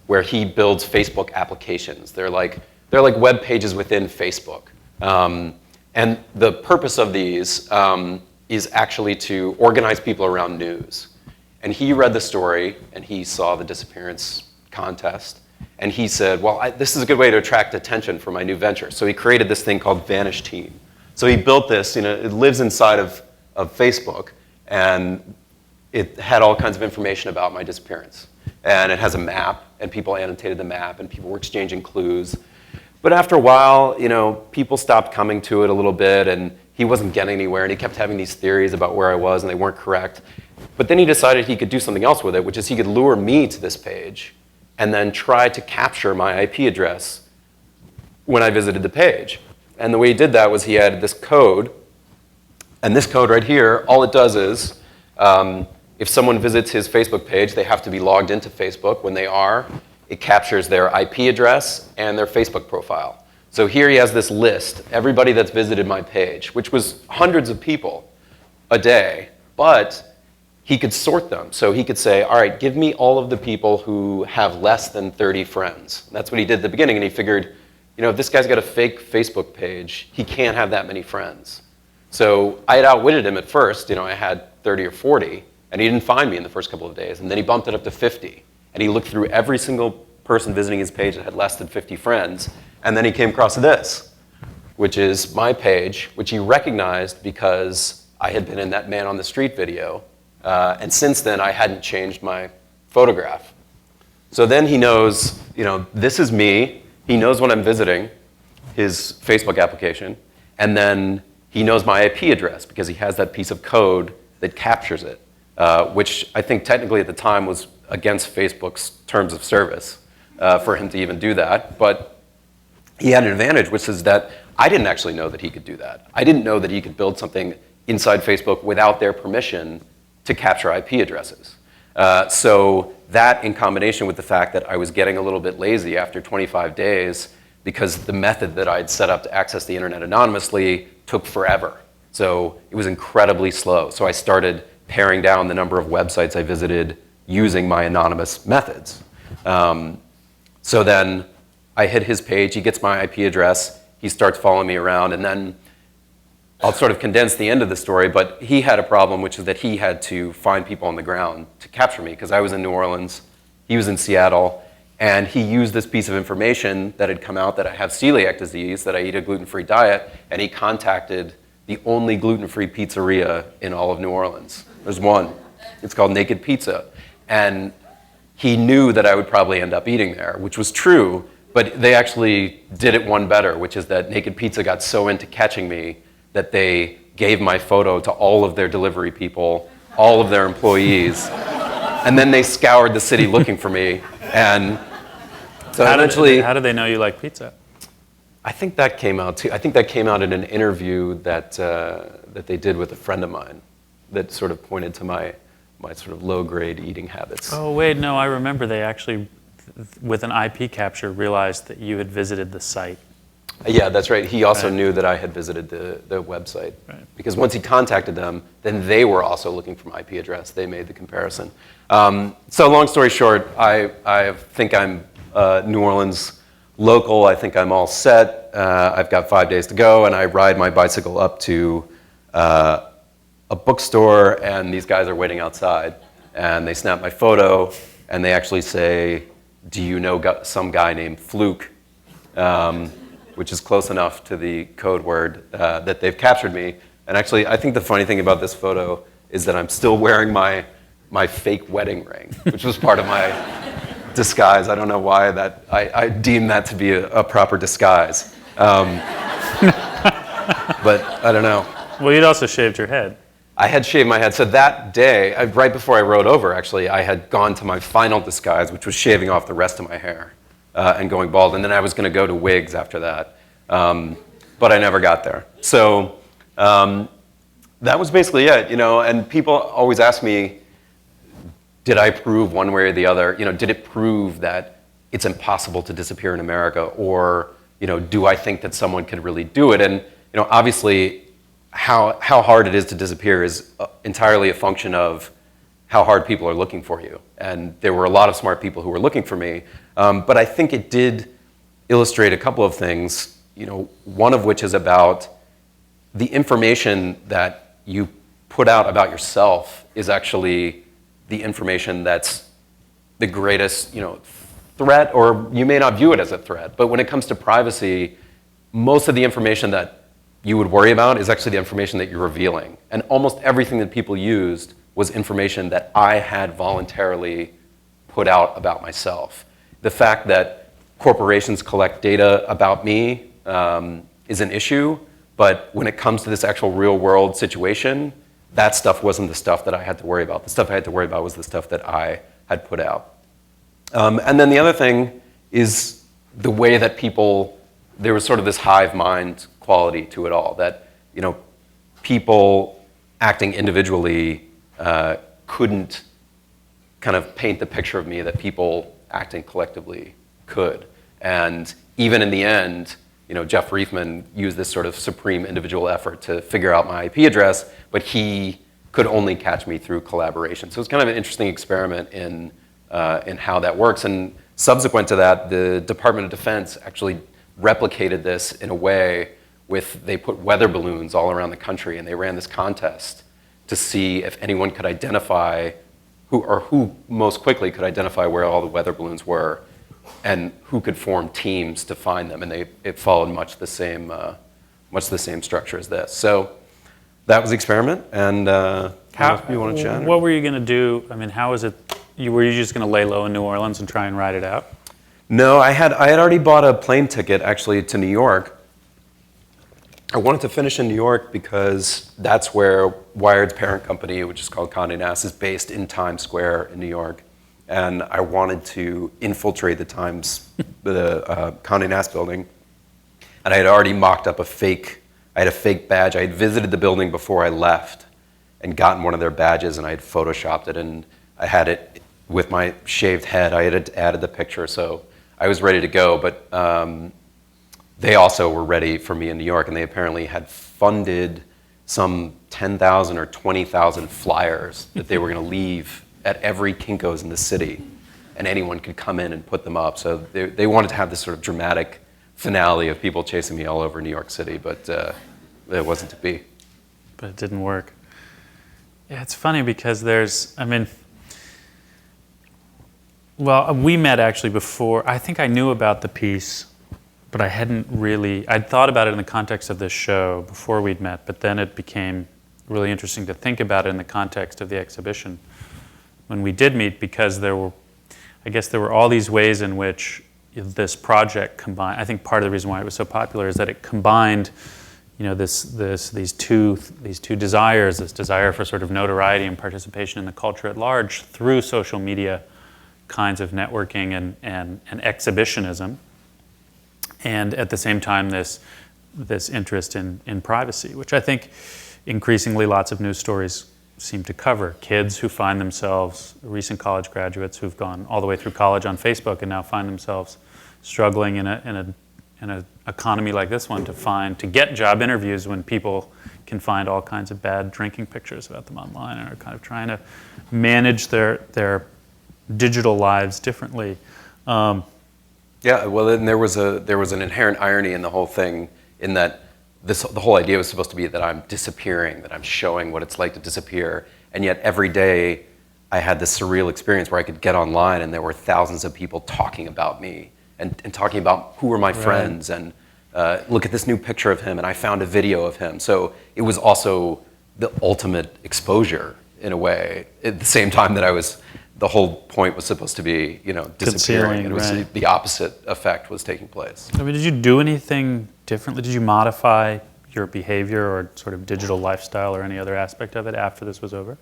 where he builds Facebook applications. They're like web pages within Facebook. And the purpose of these is actually to organize people around news. And he read the story, and he saw the disappearance contest. And he said, well, this is a good way to attract attention for my new venture. So he created this thing called Vanish Team. So he built this, it lives inside of Facebook, and it had all kinds of information about my disappearance. And it has a map, and people annotated the map, and people were exchanging clues. But after a while, people stopped coming to it a little bit, and he wasn't getting anywhere, and he kept having these theories about where I was, and they weren't correct. But then he decided he could do something else with it, which is he could lure me to this page, and then try to capture my IP address when I visited the page. And the way he did that was he added this code, and this code right here, all it does is, if someone visits his Facebook page, they have to be logged into Facebook. When they are, it captures their IP address and their Facebook profile. So here he has this list, everybody that's visited my page, which was hundreds of people a day, but he could sort them. So he could say, all right, give me all of the people who have less than 30 friends. And that's what he did at the beginning, and he figured, if this guy's got a fake Facebook page, he can't have that many friends. So I had outwitted him at first. I had 30 or 40, and he didn't find me in the first couple of days. And then he bumped it up to 50. And he looked through every single person visiting his page that had less than 50 friends. And then he came across this, which is my page, which he recognized because I had been in that Man on the Street video. And since then, I hadn't changed my photograph. So then he knows, this is me. He knows when I'm visiting his Facebook application. And then he knows my IP address because he has that piece of code that captures it, which I think technically at the time was against Facebook's terms of service for him to even do that. But he had an advantage, which is that I didn't actually know that he could do that. I didn't know that he could build something inside Facebook without their permission to capture IP addresses. So that, in combination with the fact that I was getting a little bit lazy after 25 days because the method that I'd set up to access the internet anonymously took forever. So it was incredibly slow. So I started paring down the number of websites I visited using my anonymous methods. So then I hit his page, he gets my IP address, he starts following me around, and then I'll sort of condense the end of the story, but he had a problem, which is that he had to find people on the ground to capture me, because I was in New Orleans, he was in Seattle, and he used this piece of information that had come out that I have celiac disease, that I eat a gluten-free diet, and he contacted the only gluten-free pizzeria in all of New Orleans. There's one. It's called Naked Pizza. And he knew that I would probably end up eating there, which was true, but they actually did it one better, which is that Naked Pizza got so into catching me that they gave my photo to all of their delivery people, all of their employees, and then they scoured the city looking for me. And so eventually... How did they know you like pizza? I think that came out too. I think that came out in an interview that they did with a friend of mine that sort of pointed to my sort of low-grade eating habits. Oh, wait, no, I remember they actually, with an IP capture, realized that you had visited the site. Yeah, that's right. He also knew that I had visited the website. Right. Because once he contacted them, then they were also looking for my IP address. They made the comparison. So long story short, I think I'm New Orleans local. I think I'm all set. I've got 5 days to go, and I ride my bicycle up to a bookstore, and these guys are waiting outside. And they snap my photo, and they actually say, "Do you know some guy named Fluke?" Which is close enough to the code word that they've captured me. And actually, I think the funny thing about this photo is that I'm still wearing my fake wedding ring, which was part of disguise. I don't know why I deem that to be a proper disguise. But I don't know. Well, you'd also shaved your head. I had shaved my head. So that day, right before I rode over, actually, I had gone to my final disguise, which was shaving off the rest of my hair and going bald. And then I was going to go to wigs after that. But I never got there. So that was basically it, and people always ask me, did I prove one way or the other? Did it prove that it's impossible to disappear in America? Or, do I think that someone could really do it? And, obviously, how hard it is to disappear is entirely a function of how hard people are looking for you. And there were a lot of smart people who were looking for me. But I think it did illustrate a couple of things, one of which is about the information that you put out about yourself is actually the information that's the greatest, threat, or you may not view it as a threat. But when it comes to privacy, most of the information that you would worry about is actually the information that you're revealing. And almost everything that people used was information that I had voluntarily put out about myself. The fact that corporations collect data about me is an issue, but when it comes to this actual real world situation, that stuff wasn't the stuff that I had to worry about. The stuff I had to worry about was the stuff that I had put out. And then the other thing is the way that there was sort of this hive mind quality to it all, that people acting individually couldn't kind of paint the picture of me that people acting collectively could. And even in the end, Jeff Reifman used this sort of supreme individual effort to figure out my IP address, but he could only catch me through collaboration. So it's kind of an interesting experiment in how that works. And subsequent to that, the Department of Defense actually replicated this in a way they put weather balloons all around the country, and they ran this contest to see if anyone could identify who most quickly could identify where all the weather balloons were, and who could form teams to find them. And it followed much the same structure as this. So that was the experiment. And how you want to chat? What were you going to do? I mean, how was it? Were you just going to lay low in New Orleans and try and ride it out? No, I had already bought a plane ticket actually to New York. I wanted to finish in New York because that's where Wired's parent company, which is called Condé Nast, is based in Times Square in New York. And I wanted to infiltrate the Condé Nast building. And I had already mocked up a fake badge. I had visited the building before I left and gotten one of their badges, and I had photoshopped it, and I had it with my shaved head. I had added the picture, so I was ready to go. But they also were ready for me in New York, and they apparently had funded some 10,000 or 20,000 flyers that they were going to leave at every Kinko's in the city, and anyone could come in and put them up. So they wanted to have this sort of dramatic finale of people chasing me all over New York City, but it wasn't to be. But it didn't work. Yeah, it's funny because we met actually before. I think I knew about the piece, but I'd thought about it in the context of this show before we'd met, but then it became really interesting to think about it in the context of the exhibition when we did meet, because there were all these ways in which this project combined. I think part of the reason why it was so popular is that it combined, these two desires, this desire for sort of notoriety and participation in the culture at large through social media kinds of networking and exhibitionism, and at the same time this interest in privacy, which I think increasingly lots of news stories seem to cover. Kids who find themselves, recent college graduates who've gone all the way through college on Facebook and now find themselves struggling in an economy like this one to get job interviews when people can find all kinds of bad drinking pictures about them online, and are kind of trying to manage their digital lives differently. Yeah, well, then there was an inherent irony in the whole thing, in that the whole idea was supposed to be that I'm disappearing, that I'm showing what it's like to disappear, and yet every day I had this surreal experience where I could get online and there were thousands of people talking about me and talking about who were my friends, and look at this new picture of him, and I found a video of him. So it was also the ultimate exposure in a way, at the same time that I was the whole point was supposed to be, disappearing. Concealing, It was right. the opposite effect was taking place. I mean, did you do anything differently? Did you modify your behavior or sort of digital lifestyle or any other aspect of it after this was over?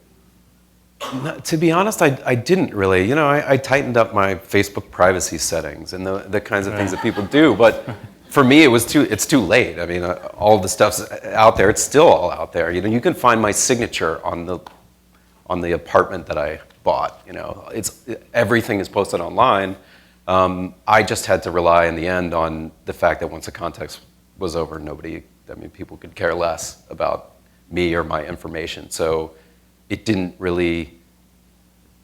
No, to be honest, I didn't really. I tightened up my Facebook privacy settings and the kinds of things that people do. But for me, it's too late. I mean, all the stuff's out there. It's still all out there. You can find my signature on the apartment that I bought. Everything is posted online. I just had to rely in the end on the fact that once the context was over, people could care less about me or my information. So it didn't really,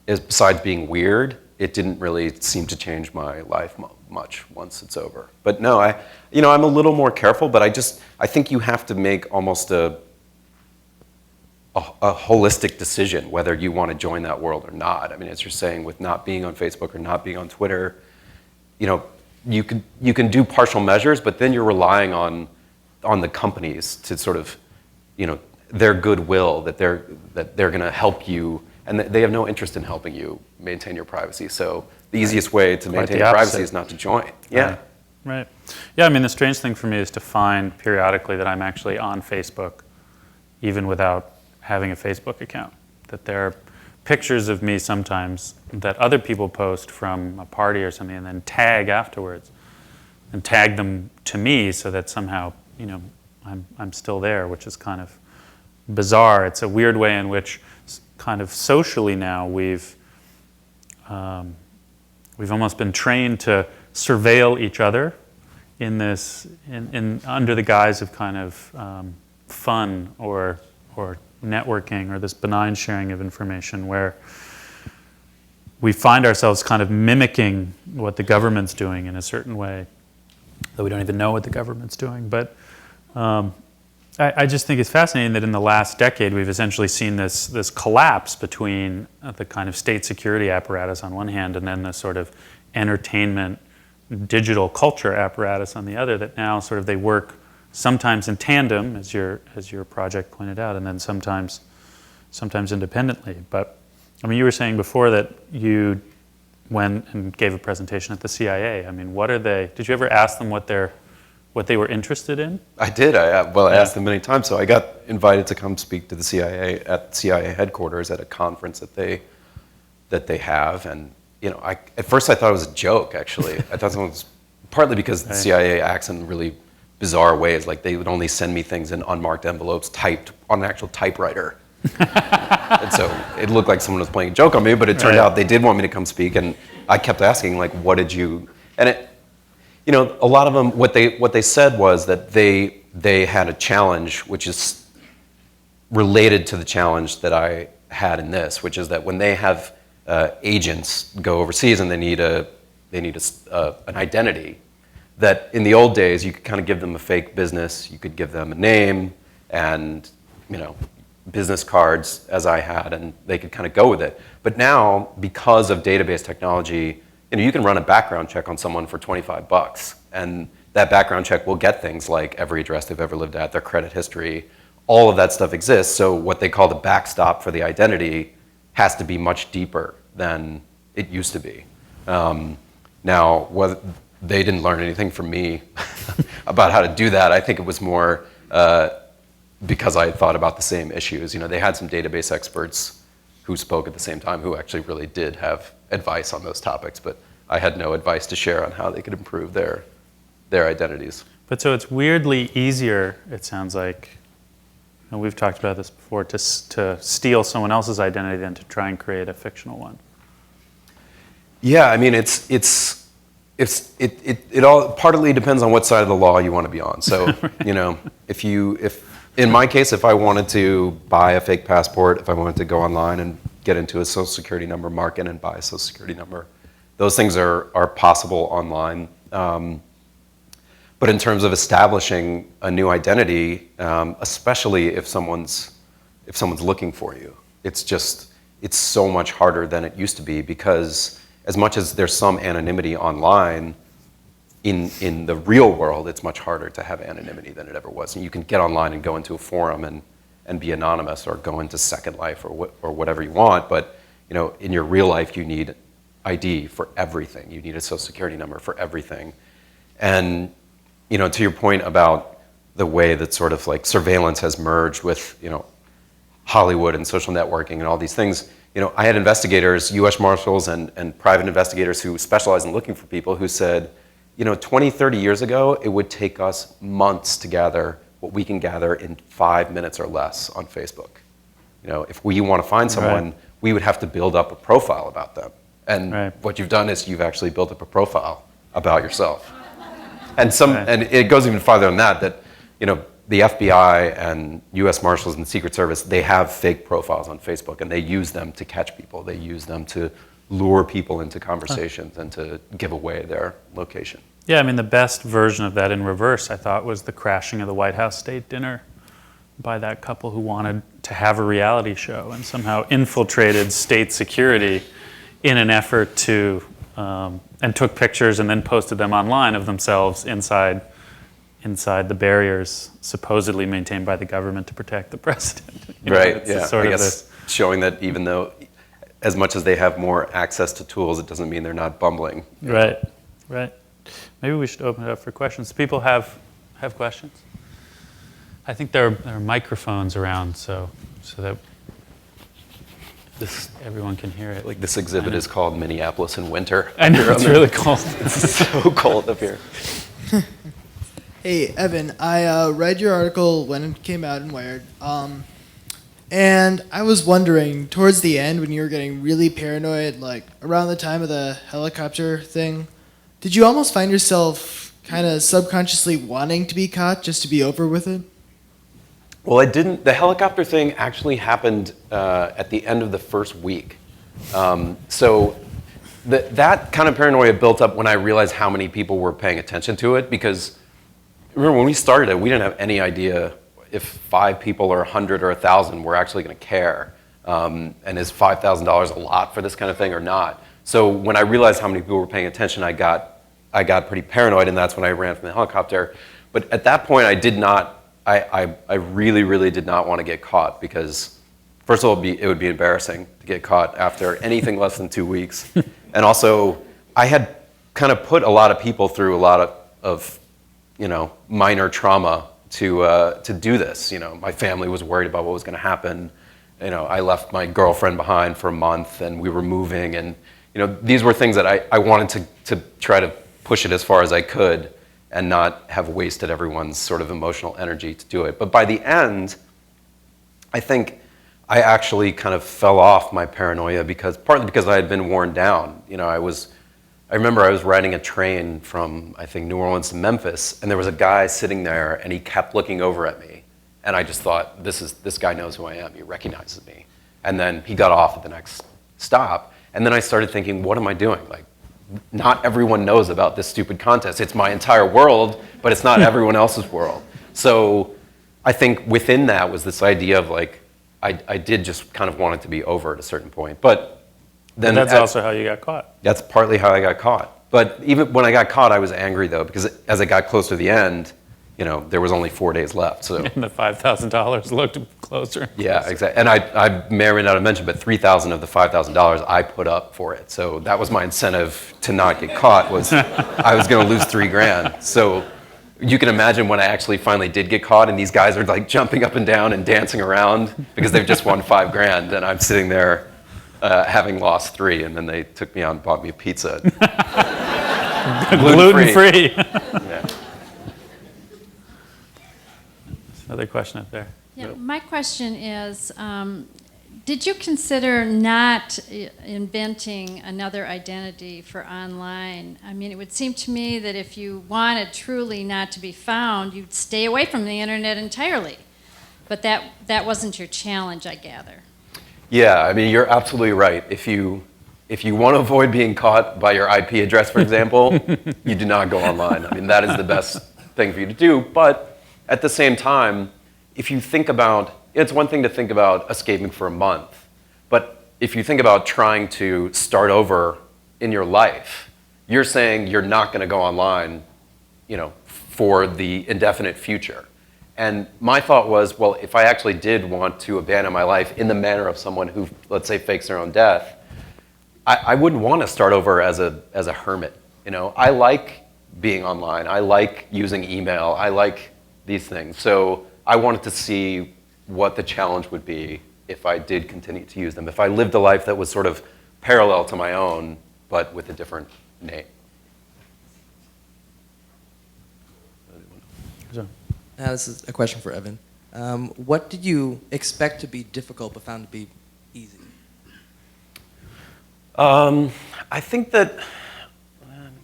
besides being weird, it didn't really seem to change my life much once it's over. But no, I'm a little more careful, but I think you have to make almost a holistic decision whether you want to join that world or not. I mean, as you're saying, with not being on Facebook or not being on Twitter, you can do partial measures, but then you're relying on the companies to sort of, their goodwill that they're going to help you, and they have no interest in helping you maintain your privacy. So the easiest way to maintain your privacy is not to join. Yeah. Right. Yeah, I mean, the strange thing for me is to find periodically that I'm actually on Facebook, even without having a Facebook account. That there are pictures of me sometimes that other people post from a party or something and then tag afterwards and tag them to me so that somehow, I'm still there, which is kind of bizarre. It's a weird way in which kind of socially now we've almost been trained to surveil each other in this under the guise of kind of fun or networking or this benign sharing of information, where we find ourselves kind of mimicking what the government's doing in a certain way, though we don't even know what the government's doing. But I just think it's fascinating that in the last decade we've essentially seen this collapse between the kind of state security apparatus on one hand and then the sort of entertainment digital culture apparatus on the other, that now sort of they work sometimes in tandem, as your project pointed out, and then sometimes independently. But I mean, you were saying before that you went and gave a presentation at the CIA. I mean, did you ever ask them what they were interested in? I did. I asked them many times. So I got invited to come speak to the CIA at CIA headquarters at a conference that they have. And at first I thought it was a joke. Actually, I thought someone was, partly because the CIA acts in really bizarre ways. Like they would only send me things in unmarked envelopes typed on an actual typewriter. And so it looked like someone was playing a joke on me, but it turned out they did want me to come speak. And I kept asking, like, what did you? And a lot of them, what they said was that they had a challenge, which is related to the challenge that I had in this, which is that when they have agents go overseas and they need an identity, that in the old days you could kind of give them a fake business, you could give them a name and business cards, as I had, and they could kind of go with it. But now, because of database technology, you can run a background check on someone for $25, and that background check will get things like every address they've ever lived at, their credit history, all of that stuff exists. So what they call the backstop for the identity has to be much deeper than it used to be. Now, whether they didn't learn anything from me about how to do that. I think it was more because I had thought about the same issues. They had some database experts who spoke at the same time who actually really did have advice on those topics, but I had no advice to share on how they could improve their identities. But so it's weirdly easier, it sounds like, and we've talked about this before, to steal someone else's identity than to try and create a fictional one. Yeah, I mean, it all partly depends on what side of the law you want to be on. So, if in my case, if I wanted to buy a fake passport, if I wanted to go online and get into a social security number, mark in and buy a social security number, those things are possible online. But in terms of establishing a new identity, especially if someone's looking for you, it's so much harder than it used to be, because as much as there's some anonymity online, in the real world, it's much harder to have anonymity than it ever was. And you can get online and go into a forum and be anonymous, or go into Second Life or whatever you want. But in your real life, you need ID for everything. You need a social security number for everything. And, to your point about the way that sort of like surveillance has merged with, Hollywood and social networking and all these things, I had investigators, U.S. Marshals and private investigators who specialize in looking for people who said, 20, 30 years ago, it would take us months to gather what we can gather in 5 minutes or less on Facebook. If we want to find someone, we would have to build up a profile about them. And what you've done is you've actually built up a profile about yourself. And and it goes even farther than that, the FBI and U.S. Marshals and the Secret Service, they have fake profiles on Facebook, and they use them to catch people. They use them to lure people into conversations and to give away their location. Yeah, the best version of that in reverse, I thought, was the crashing of the White House state dinner by that couple who wanted to have a reality show and somehow infiltrated state security in an effort to, and took pictures and then posted them online of themselves inside the barriers supposedly maintained by the government to protect the president. I guess showing that even though, as much as they have more access to tools, it doesn't mean they're not bumbling. Right. Maybe we should open it up for questions. People have questions? I think there are microphones around so that everyone can hear it. Like this exhibit is called Minneapolis in Winter. I know, it's really cold. It's so cold up here. Hey, Evan, I read your article when it came out in Wired, and I was wondering, towards the end, when you were getting really paranoid, like around the time of the helicopter thing, did you almost find yourself kind of subconsciously wanting to be caught just to be over with it? Well, I didn't. The helicopter thing actually happened at the end of the first week. So that kind of paranoia built up when I realized how many people were paying attention to it, because remember, when we started it, we didn't have any idea if 5 people or 100 or 1,000 were actually going to care. And is $5,000 a lot for this kind of thing or not? So when I realized how many people were paying attention, I got pretty paranoid, and that's when I ran from the helicopter. But at that point, I did not. I really, really did not want to get caught, because first of all, it would be embarrassing to get caught after anything less than 2 weeks. And also, I had kind of put a lot of people through a lot of minor trauma to do this. My family was worried about what was going to happen. I left my girlfriend behind for a month, and we were moving, and these were things that I wanted to try to push it as far as I could and not have wasted everyone's sort of emotional energy to do it. But by the end, I think I actually kind of fell off my paranoia, partly because I had been worn down. I remember I was riding a train from, I think, New Orleans to Memphis, and there was a guy sitting there, and he kept looking over at me. And I just thought, this guy knows who I am. He recognizes me. And then he got off at the next stop. And then I started thinking, what am I doing? Like, not everyone knows about this stupid contest. It's my entire world, but it's not everyone else's world. So I think within that was this idea of like, I did just kind of want it to be over at a certain point. But then that's also how you got caught. That's partly how I got caught. But even when I got caught, I was angry though, because as it got closer to the end, there was only 4 days left. So and the $5,000 looked closer. Yeah, exactly. And I may or may not have mentioned, but $3,000 of the $5,000 I put up for it. So that was my incentive to not get caught, was I was going to lose $3,000. So you can imagine when I actually finally did get caught, and these guys are like jumping up and down and dancing around because they've just won $5,000, and I'm sitting there having lost $3,000, and then they took me out and bought me a pizza. Gluten-free. Yeah. Another question up there. Yeah, my question is, did you consider not inventing another identity for online? I mean, it would seem to me that if you wanted truly not to be found, you'd stay away from the internet entirely. But that wasn't your challenge, I gather. Yeah, I mean, you're absolutely right. If you want to avoid being caught by your IP address, for example, you do not go online. I mean, that is the best thing for you to do. But at the same time, if you think about, it's one thing to think about escaping for a month, but if you think about trying to start over in your life, you're saying you're not going to go online, for the indefinite future. And my thought was, well, if I actually did want to abandon my life in the manner of someone who, let's say, fakes their own death, I wouldn't want to start over as a hermit. I like being online. I like using email. I like these things. So I wanted to see what the challenge would be if I did continue to use them. If I lived a life that was sort of parallel to my own, but with a different name. This is a question for Evan. What did you expect to be difficult but found to be easy? I think that,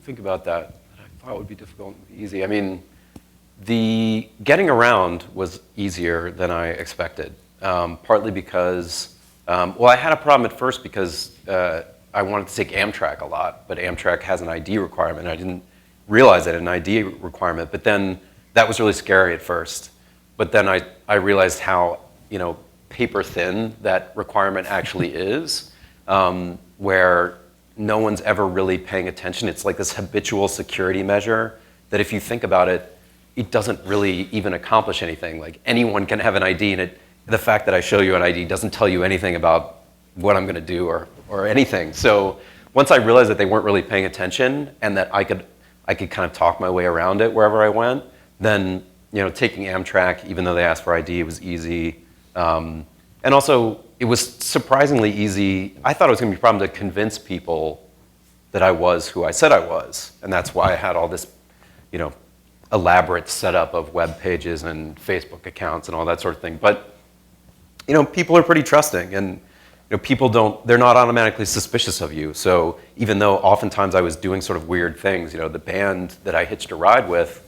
think about that I thought would be difficult and easy. I mean, the getting around was easier than I expected, partly because, I had a problem at first because I wanted to take Amtrak a lot, but Amtrak has an ID requirement. I didn't realize it had an ID requirement, but then that was really scary at first. But then I realized how, paper thin that requirement actually is, where no one's ever really paying attention. It's like this habitual security measure that if you think about it, it doesn't really even accomplish anything. Like anyone can have an ID, and the fact that I show you an ID doesn't tell you anything about what I'm going to do or anything. So once I realized that they weren't really paying attention and that I could kind of talk my way around it wherever I went, then taking Amtrak, even though they asked for ID, it was easy. And also, it was surprisingly easy. I thought it was going to be a problem to convince people that I was who I said I was. And that's why I had all this, elaborate setup of web pages and Facebook accounts and all that sort of thing. But, people are pretty trusting, and they're not automatically suspicious of you. So even though oftentimes I was doing sort of weird things, the band that I hitched a ride with,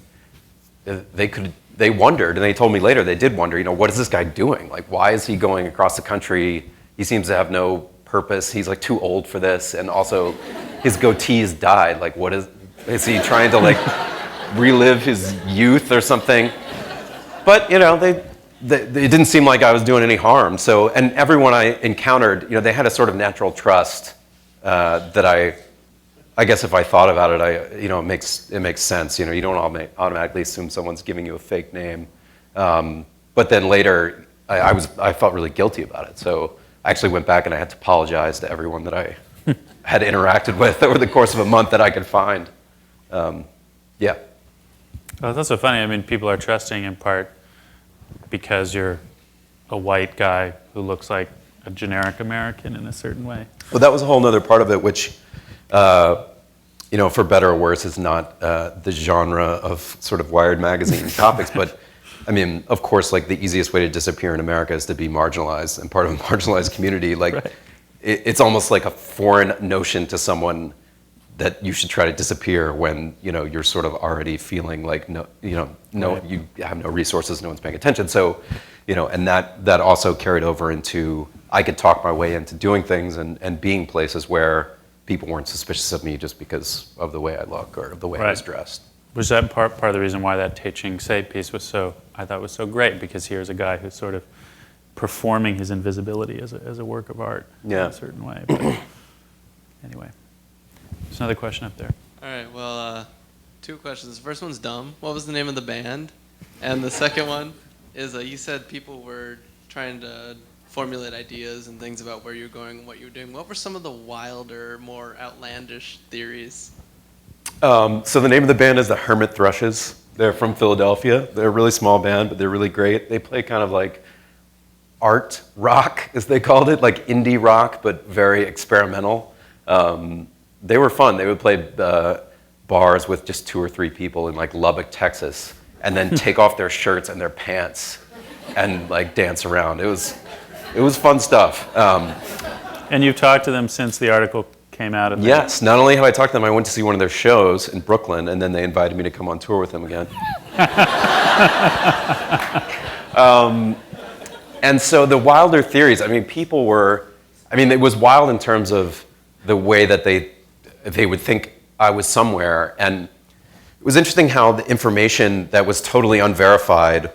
they wondered, and they told me later they did wonder, what is this guy doing? Like, why is he going across the country? He seems to have no purpose. He's like too old for this, and also his goatee's died. Like, what is he trying to like relive his youth or something? But it didn't seem like I was doing any harm. So, and everyone I encountered, they had a sort of natural trust that I guess if I thought about it, it makes sense. You don't automatically assume someone's giving you a fake name. But then later, I felt really guilty about it. So I actually went back and I had to apologize to everyone that I had interacted with over the course of a month that I could find. Yeah. Well, that's so funny. I mean, people are trusting in part because you're a white guy who looks like a generic American in a certain way. Well, that was a whole other part of it, which, for better or worse, is not the genre of sort of Wired magazine topics. But, I mean, of course, like the easiest way to disappear in America is to be marginalized and part of a marginalized community. Like, right. It's almost like a foreign notion to someone that you should try to disappear when you're sort of already feeling like right. You have no resources, no one's paying attention. So, and that also carried over into I could talk my way into doing things and being places where people weren't suspicious of me just because of the way I look or the way right. I was dressed. Was that part of the reason why that Teaching Say piece was I thought was so great, because here's a guy who's sort of performing his invisibility as a work of art in a certain way. But anyway. There's another question up there. All right, well, two questions. The first one's dumb. What was the name of the band? And the second one is you said people were trying to formulate ideas and things about where you're going and what you're doing. What were some of the wilder, more outlandish theories? So the name of the band is the Hermit Thrushes. They're from Philadelphia. They're a really small band, but they're really great. They play kind of like art rock, as they called it, like indie rock, but very experimental. They were fun. They would play bars with just 2 or 3 people in like Lubbock, Texas, and then take off their shirts and their pants and like dance around. It was fun stuff. And you've talked to them since the article came out? Yes. Not only have I talked to them, I went to see one of their shows in Brooklyn, and then they invited me to come on tour with them again. And so the wilder theories, I mean, it was wild in terms of the way that they would think I was somewhere. And it was interesting how the information that was totally unverified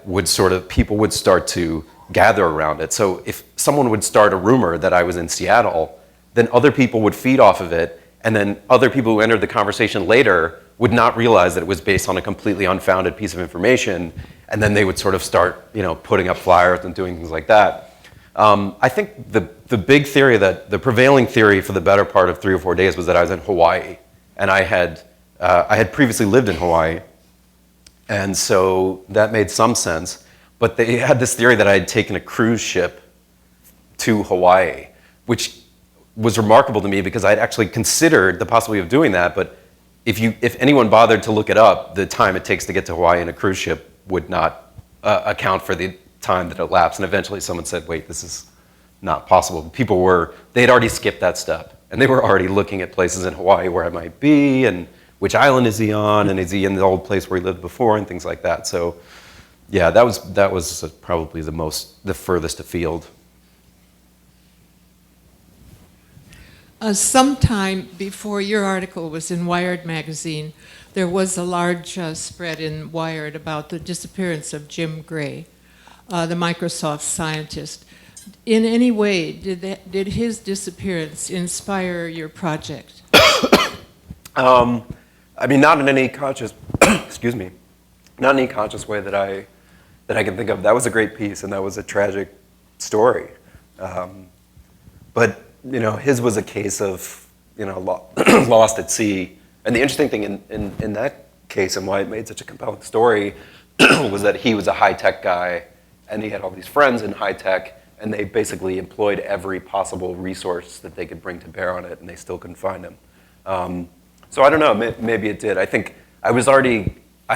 people would start to gather around it. So if someone would start a rumor that I was in Seattle, then other people would feed off of it, and then other people who entered the conversation later would not realize that it was based on a completely unfounded piece of information, and then they would sort of start, putting up flyers and doing things like that. I think the big theory the prevailing theory for the better part of 3 or 4 days was that I was in Hawaii, and I had previously lived in Hawaii, and so that made some sense. But they had this theory that I had taken a cruise ship to Hawaii, which was remarkable to me because I'd actually considered the possibility of doing that. But if anyone bothered to look it up, the time it takes to get to Hawaii in a cruise ship would not account for the time that elapsed. And eventually someone said, wait, this is not possible. They had already skipped that step. And they were already looking at places in Hawaii where I might be, and which island is he on, and is he in the old place where he lived before, and things like that. So yeah, that was probably the furthest afield. Sometime before your article was in Wired magazine, there was a large spread in Wired about the disappearance of Jim Gray, the Microsoft scientist. In any way, did his disappearance inspire your project? I mean, not in any conscious, excuse me, not in any conscious way that I can think of. That was a great piece, and that was a tragic story. But his was a case of lost at sea. And the interesting thing in that case, and why it made such a compelling story, was that he was a high-tech guy, and he had all these friends in high-tech, and they basically employed every possible resource that they could bring to bear on it, and they still couldn't find him. So I don't know, maybe it did. I think I've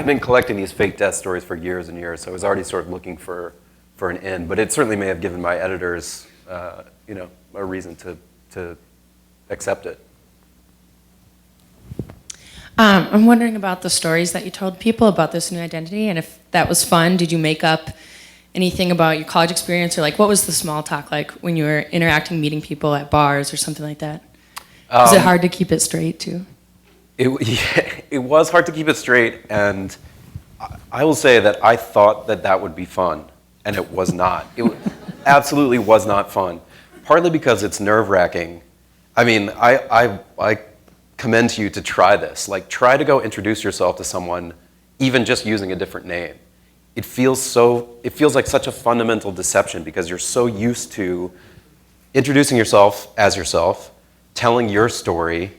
been collecting these fake death stories for years and years, so I was already sort of looking for an end. But it certainly may have given my editors, a reason to accept it. I'm wondering about the stories that you told people about this new identity, and if that was fun. Did you make up anything about your college experience, or what was the small talk like when you were interacting, meeting people at bars or something like that? Was it hard to keep it straight too? It was hard to keep it straight, and I will say that I thought that would be fun, and it was not. It absolutely was not fun, partly because it's nerve-wracking. I mean, I commend to you to try this. Try to go introduce yourself to someone, even just using a different name. It feels like such a fundamental deception because you're so used to introducing yourself as yourself, telling your story,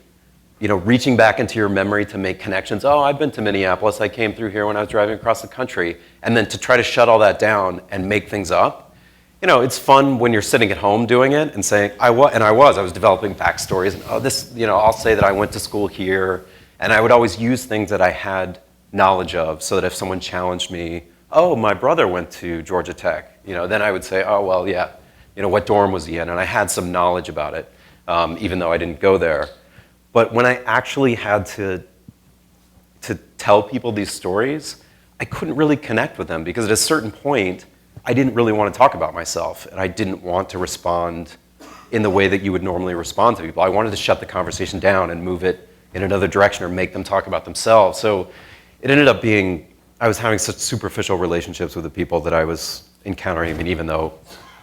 reaching back into your memory to make connections. Oh, I've been to Minneapolis. I came through here when I was driving across the country. And then to try to shut all that down and make things up. It's fun when you're sitting at home doing it and saying, I was developing backstories. And I'll say that I went to school here. And I would always use things that I had knowledge of so that if someone challenged me, oh, my brother went to Georgia Tech, then I would say, oh, well, yeah, what dorm was he in? And I had some knowledge about it, even though I didn't go there. But when I actually had to tell people these stories, I couldn't really connect with them because at a certain point, I didn't really want to talk about myself, and I didn't want to respond in the way that you would normally respond to people. I wanted to shut the conversation down and move it in another direction or make them talk about themselves. So it ended up being, I was having such superficial relationships with the people that I was encountering. Even though,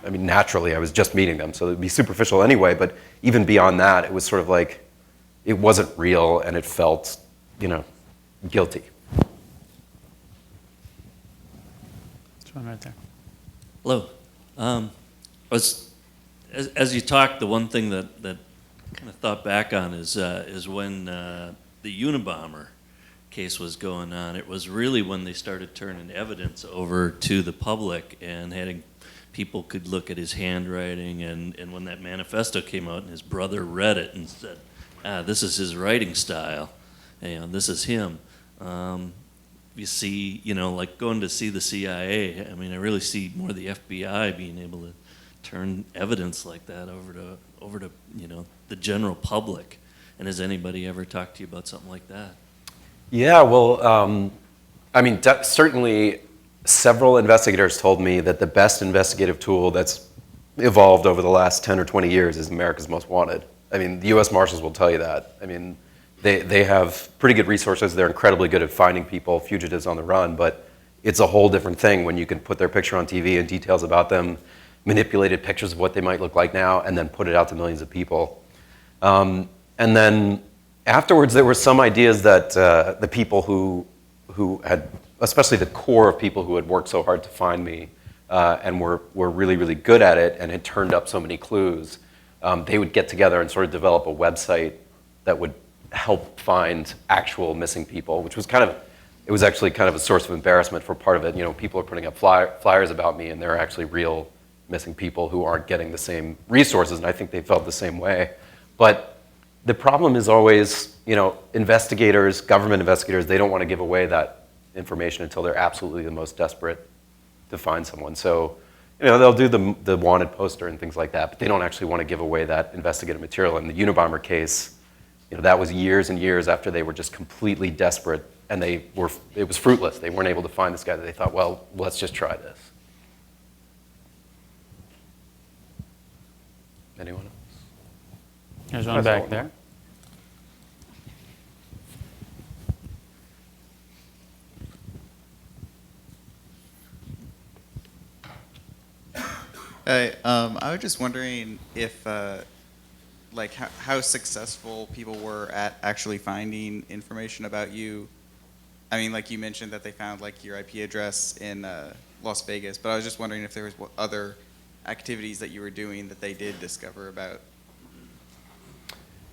naturally I was just meeting them, so it would be superficial anyway, but even beyond that, it was sort of like, it wasn't real, and it felt, guilty. This one right there. Hello. As you talked, the one thing that kind of thought back on is when the Unabomber case was going on. It was really when they started turning evidence over to the public and having people could look at his handwriting, and when that manifesto came out and his brother read it and said, this is his writing style, this is him. You see, like going to see the CIA, I really see more the FBI being able to turn evidence like that over to the general public. And has anybody ever talked to you about something like that? Yeah, well, certainly several investigators told me that the best investigative tool that's evolved over the last 10 or 20 years is America's Most Wanted. The U.S. Marshals will tell you that. They have pretty good resources. They're incredibly good at finding people, fugitives on the run, but it's a whole different thing when you can put their picture on TV and details about them, manipulated pictures of what they might look like now, and then put it out to millions of people. And then afterwards, there were some ideas that the people who had, especially the core of people who had worked so hard to find me, and were really, really good at it and had turned up so many clues, they would get together and sort of develop a website that would help find actual missing people, which was it was actually kind of a source of embarrassment for part of it. You know, people are putting up flyers about me, and they're actually real missing people who aren't getting the same resources, and I think they felt the same way. But the problem is always, you know, investigators, government investigators, they don't want to give away that information until they're absolutely the most desperate to find someone. So, you know, they'll do the wanted poster and things like that, but they don't actually want to give away that investigative material. In the Unabomber case, you know, that was years and years after they were just completely desperate, and it was fruitless. They weren't able to find this guy that they thought, well, let's just try this. Anyone else? There's one back there. Hey, I was just wondering if, like, how successful people were at actually finding information about you. I mean, like you mentioned that they found like your IP address in Las Vegas, but I was just wondering if there was other activities that you were doing that they did discover about.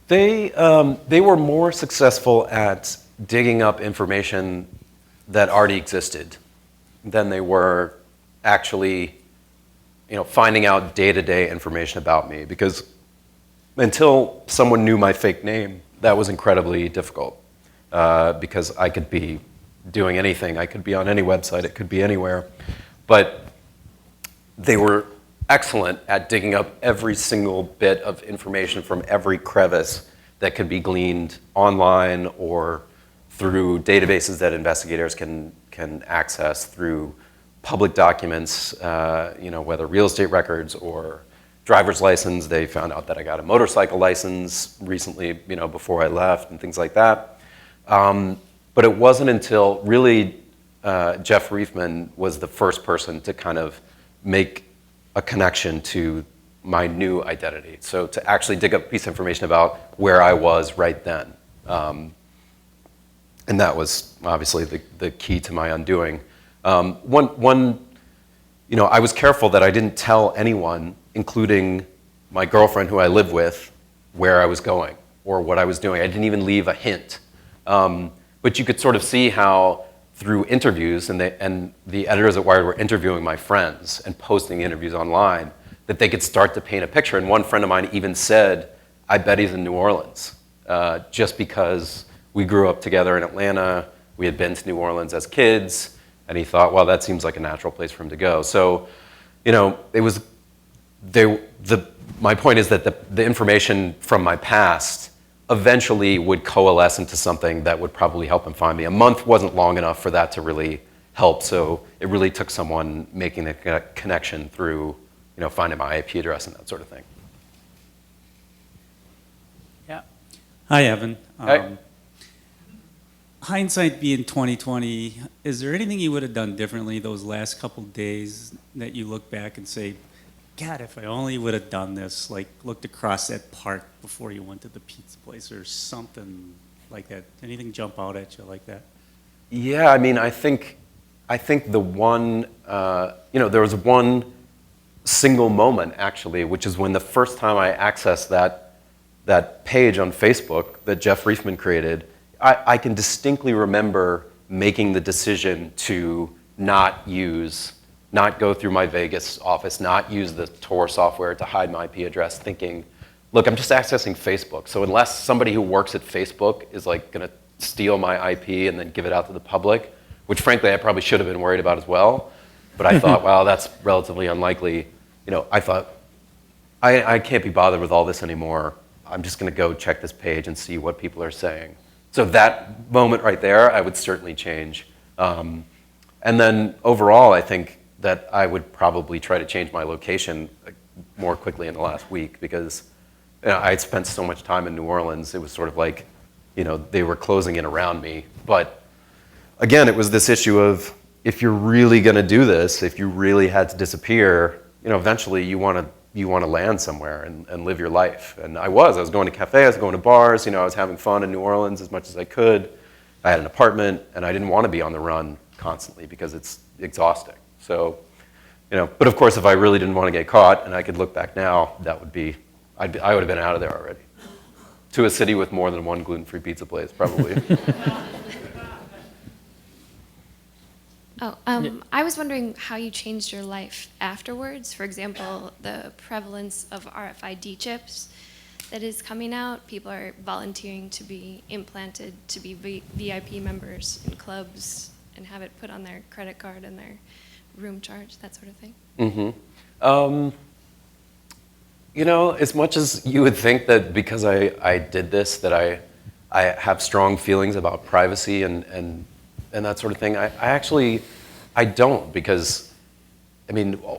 They were more successful at digging up information that already existed than they were actually, you know, finding out day-to-day information about me, because until someone knew my fake name, that was incredibly difficult, because I could be doing anything. I could be on any website. It could be anywhere. But they were excellent at digging up every single bit of information from every crevice that could be gleaned online or through databases that investigators can access, through public documents, you know, whether real estate records or driver's license. They found out that I got a motorcycle license recently, you know, before I left and things like that. But it wasn't until really Jeff Reifman was the first person to kind of make a connection to my new identity. So to actually dig up a piece of information about where I was right then. And that was obviously the key to my undoing. You know, I was careful that I didn't tell anyone, including my girlfriend who I live with, where I was going or what I was doing. I didn't even leave a hint. But you could sort of see how through interviews, and the editors at Wired were interviewing my friends and posting interviews online, that they could start to paint a picture. And one friend of mine even said, I bet he's in New Orleans, just because we grew up together in Atlanta, we had been to New Orleans as kids, and he thought, well, that seems like a natural place for him to go. So, you know, my point is that the information from my past eventually would coalesce into something that would probably help him find me. A month wasn't long enough for that to really help, so it really took someone making a connection through, you know, finding my IP address and that sort of thing. Yeah. Hi, Evan. Hi. Hindsight being 2020, is there anything you would have done differently those last couple days that you look back and say, God, if I only would have done this, like looked across that park before you went to the pizza place or something like that? Anything jump out at you like that? Yeah, I mean, I think the one, you know, there was one single moment actually, which is when the first time I accessed that page on Facebook that Jeff Reifman created. I can distinctly remember making the decision to not go through my Vegas office, not use the Tor software to hide my IP address, thinking, look, I'm just accessing Facebook. So unless somebody who works at Facebook is like going to steal my IP and then give it out to the public, which frankly I probably should have been worried about as well, but I thought, well, that's relatively unlikely. You know, I thought, I can't be bothered with all this anymore. I'm just going to go check this page and see what people are saying. So that moment right there, I would certainly change. And then overall, I think that I would probably try to change my location more quickly in the last week, because you know, I had spent so much time in New Orleans. It was sort of like, you know, they were closing in around me. But again, it was this issue of, if you're really going to do this, if you really had to disappear, you know, eventually you want to land somewhere and live your life. And I was going to cafes, I was going to bars, you know, I was having fun in New Orleans as much as I could. I had an apartment, and I didn't want to be on the run constantly because it's exhausting. So But of course, if I really didn't want to get caught and I could look back now, I would have been out of there already. To a city with more than one gluten-free pizza place, probably. I was wondering how you changed your life afterwards. For example, the prevalence of RFID chips that is coming out. People are volunteering to be implanted to be VIP members in clubs and have it put on their credit card and their room charge, that sort of thing. Mm-hmm. As much as you would think that because I did this, that I have strong feelings about privacy and that sort of thing, I don't, because,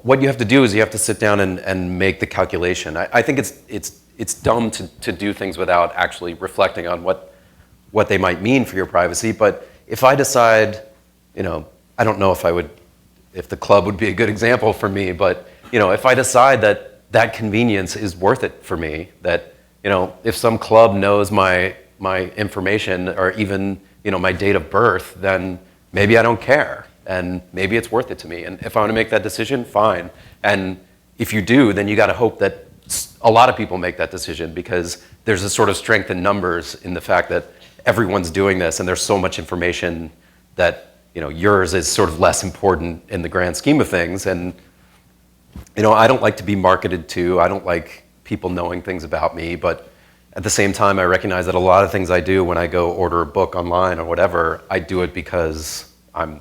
what you have to do is you have to sit down and make the calculation. I think it's dumb to do things without actually reflecting on what they might mean for your privacy. But if I decide, I don't know if the club would be a good example for me, but, if I decide that convenience is worth it for me, that, if some club knows my information or even, my date of birth, then maybe I don't care, and maybe it's worth it to me. And if I want to make that decision, fine. And if you do, then you got to hope that a lot of people make that decision, because there's a sort of strength in numbers in the fact that everyone's doing this, and there's so much information that, yours is sort of less important in the grand scheme of things. And, I don't like to be marketed to. I don't like people knowing things about me, but at the same time, I recognize that a lot of things I do when I go order a book online or whatever, I do it because I'm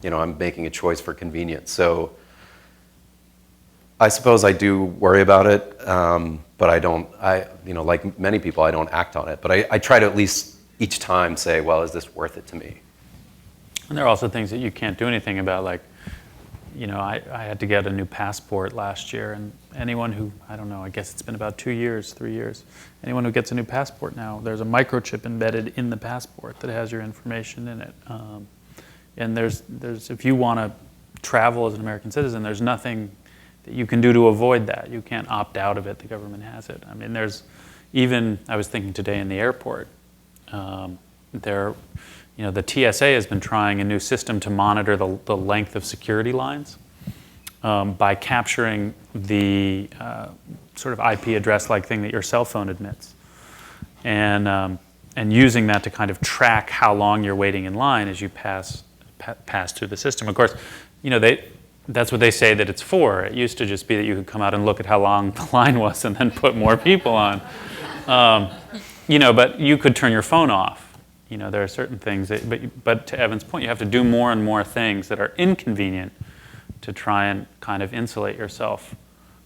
making a choice for convenience. So I suppose I do worry about it, but I don't, like many people, I don't act on it. But I try to at least each time say, well, is this worth it to me? And there are also things that you can't do anything about, like, I had to get a new passport last year, and anyone who, I guess it's been about 2 years, 3 years, anyone who gets a new passport now, there's a microchip embedded in the passport that has your information in it. And there's if you want to travel as an American citizen, there's nothing that you can do to avoid that. You can't opt out of it. The government has it. I was thinking today in the airport, the TSA has been trying a new system to monitor the length of security lines by capturing the sort of IP address-like thing that your cell phone admits, and using that to kind of track how long you're waiting in line as you pass through the system. Of course, that's what they say that it's for. It used to just be that you could come out and look at how long the line was and then put more people on. But you could turn your phone off. There are certain things but to Evan's point, you have to do more and more things that are inconvenient to try and kind of insulate yourself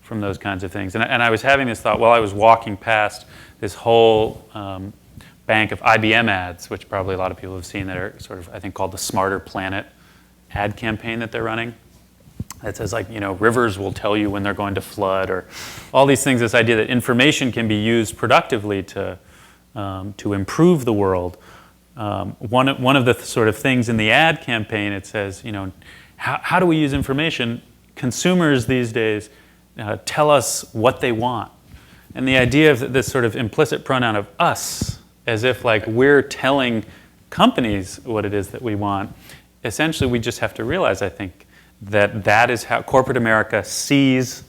from those kinds of things. And I was having this thought while I was walking past this whole bank of IBM ads, which probably a lot of people have seen, that are sort of, I think, called the Smarter Planet ad campaign that they're running. It says, like, rivers will tell you when they're going to flood, or all these things, this idea that information can be used productively to improve the world. One of the sort of things in the ad campaign, it says, how do we use information? Consumers these days tell us what they want. And the idea of this sort of implicit pronoun of us, as if like we're telling companies what it is that we want, essentially we just have to realize, I think, that is how corporate America sees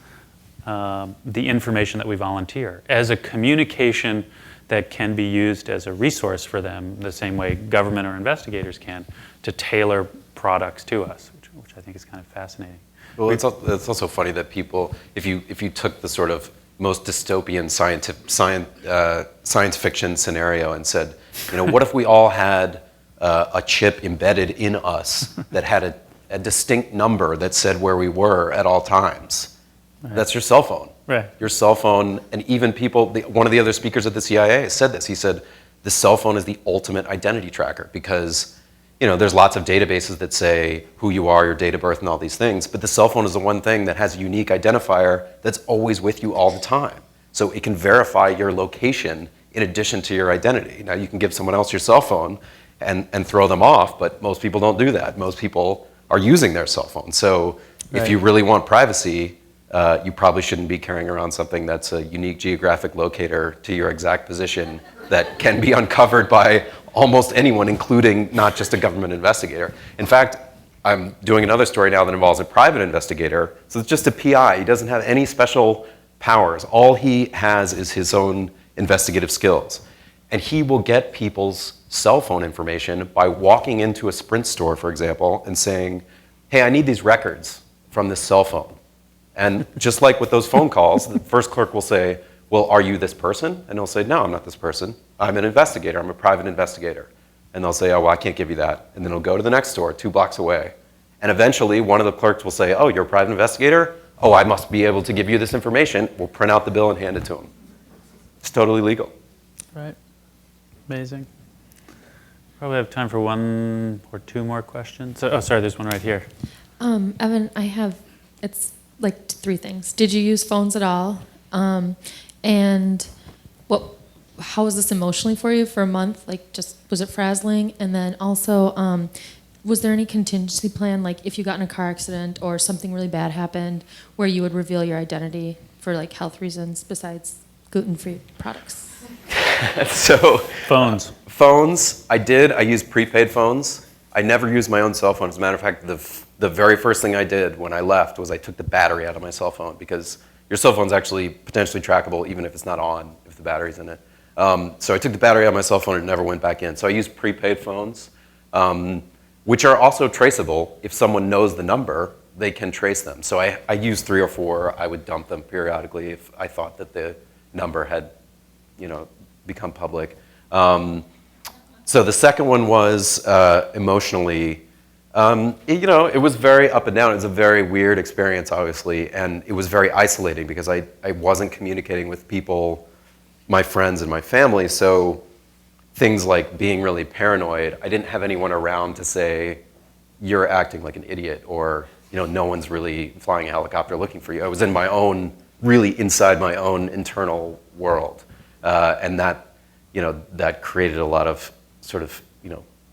the information that we volunteer, as a communication that can be used as a resource for them, the same way government or investigators can, to tailor products to us, which I think is kind of fascinating. Well, it's also funny that people, if you took the sort of most dystopian science fiction scenario and said, what if we all had a chip embedded in us that had a distinct number that said where we were at all times? Right. That's your cell phone. Right. Your cell phone, and even people, one of the other speakers at the CIA said this. He said, the cell phone is the ultimate identity tracker, because there's lots of databases that say who you are, your date of birth, and all these things, but the cell phone is the one thing that has a unique identifier that's always with you all the time. So it can verify your location in addition to your identity. Now, you can give someone else your cell phone and throw them off, but most people don't do that. Most people are using their cell phone. So if you really want privacy, you probably shouldn't be carrying around something that's a unique geographic locator to your exact position that can be uncovered by almost anyone, including not just a government investigator. In fact, I'm doing another story now that involves a private investigator. So it's just a PI. He doesn't have any special powers. All he has is his own investigative skills. And he will get people's cell phone information by walking into a Sprint store, for example, and saying, hey, I need these records from this cell phone. And just like with those phone calls, the first clerk will say, well, are you this person? And he'll say, no, I'm not this person. I'm an investigator. I'm a private investigator. And they'll say, oh, well, I can't give you that. And then he'll go to the next store 2 blocks away. And eventually, one of the clerks will say, oh, you're a private investigator? Oh, I must be able to give you this information. We'll print out the bill and hand it to him. It's totally legal. Right. Amazing. Probably have time for 1 or 2 more questions. Oh, sorry, there's one right here. Evan, it's like 3 things. Did you use phones at all? And how was this emotionally for you for a month? Like, just, was it frazzling? And then also, was there any contingency plan, like if you got in a car accident or something really bad happened, where you would reveal your identity for like health reasons besides gluten-free products? So phones. I did. I used prepaid phones. I never used my own cell phone. As a matter of fact, the very first thing I did when I left was I took the battery out of my cell phone, because your cell phone's actually potentially trackable even if it's not on, if the battery's in it. So I took the battery out of my cell phone and it never went back in. So I used prepaid phones, which are also traceable. If someone knows the number, they can trace them. So I used 3 or 4. I would dump them periodically if I thought that the number had, become public. So the second one was emotionally, it was very up and down. It was a very weird experience, obviously, and it was very isolating because I wasn't communicating with people, my friends and my family. So things like being really paranoid, I didn't have anyone around to say, you're acting like an idiot, or no one's really flying a helicopter looking for you. I was in my own, really inside my own internal world. And that, that created a lot of sort of,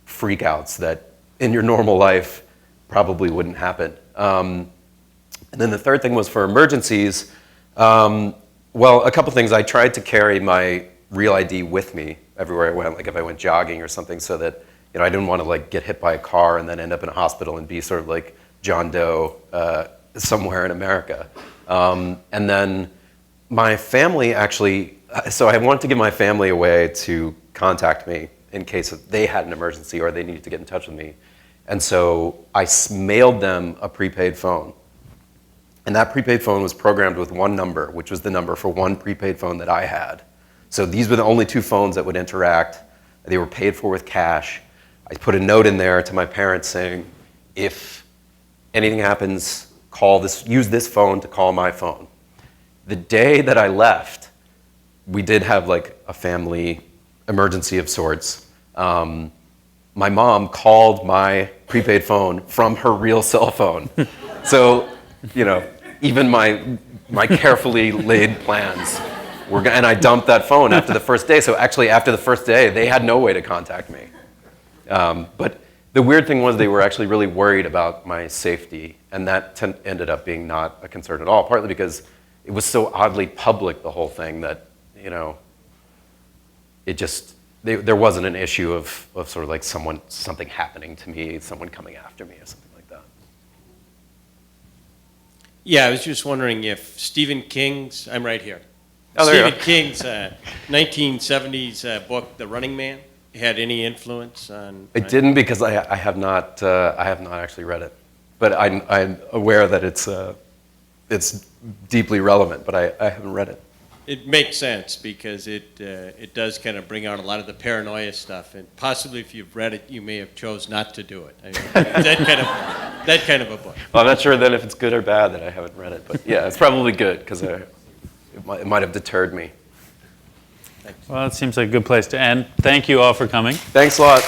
freakouts that in your normal life probably wouldn't happen. And then the third thing was for emergencies. Well, a couple things. I tried to carry my real ID with me everywhere I went, like if I went jogging or something, so that I didn't want to like get hit by a car and then end up in a hospital and be sort of like John Doe somewhere in America. And then my family actually, so I wanted to give my family a way to contact me in case they had an emergency or they needed to get in touch with me. And so I mailed them a prepaid phone. And that prepaid phone was programmed with one number, which was the number for one prepaid phone that I had. So these were the only 2 phones that would interact. They were paid for with cash. I put a note in there to my parents saying, if anything happens, use this phone to call my phone. The day that I left, we did have like a family emergency of sorts. My mom called my prepaid phone from her real cell phone. So, even my carefully laid plans were, and I dumped that phone after the first day. So actually, after the first day, they had no way to contact me. But the weird thing was they were actually really worried about my safety, and that ended up being not a concern at all, partly because it was so oddly public, the whole thing, that, it just, there wasn't an issue of sort of like something happening to me, someone coming after me or something like that. Yeah, I was just wondering if Stephen King's, I'm right here. Oh, there Stephen King's 1970s book, The Running Man, had any influence on? It didn't, because I have not actually read it, but I'm aware that it's deeply relevant, but I haven't read it. It makes sense because it does kind of bring out a lot of the paranoia stuff, and possibly if you've read it, you may have chose not to do it. I mean, that kind of a book. Well, I'm not sure then if it's good or bad that I haven't read it, but yeah, it's probably good because it might have deterred me. Well, it seems like a good place to end. Thank you all for coming. Thanks a lot.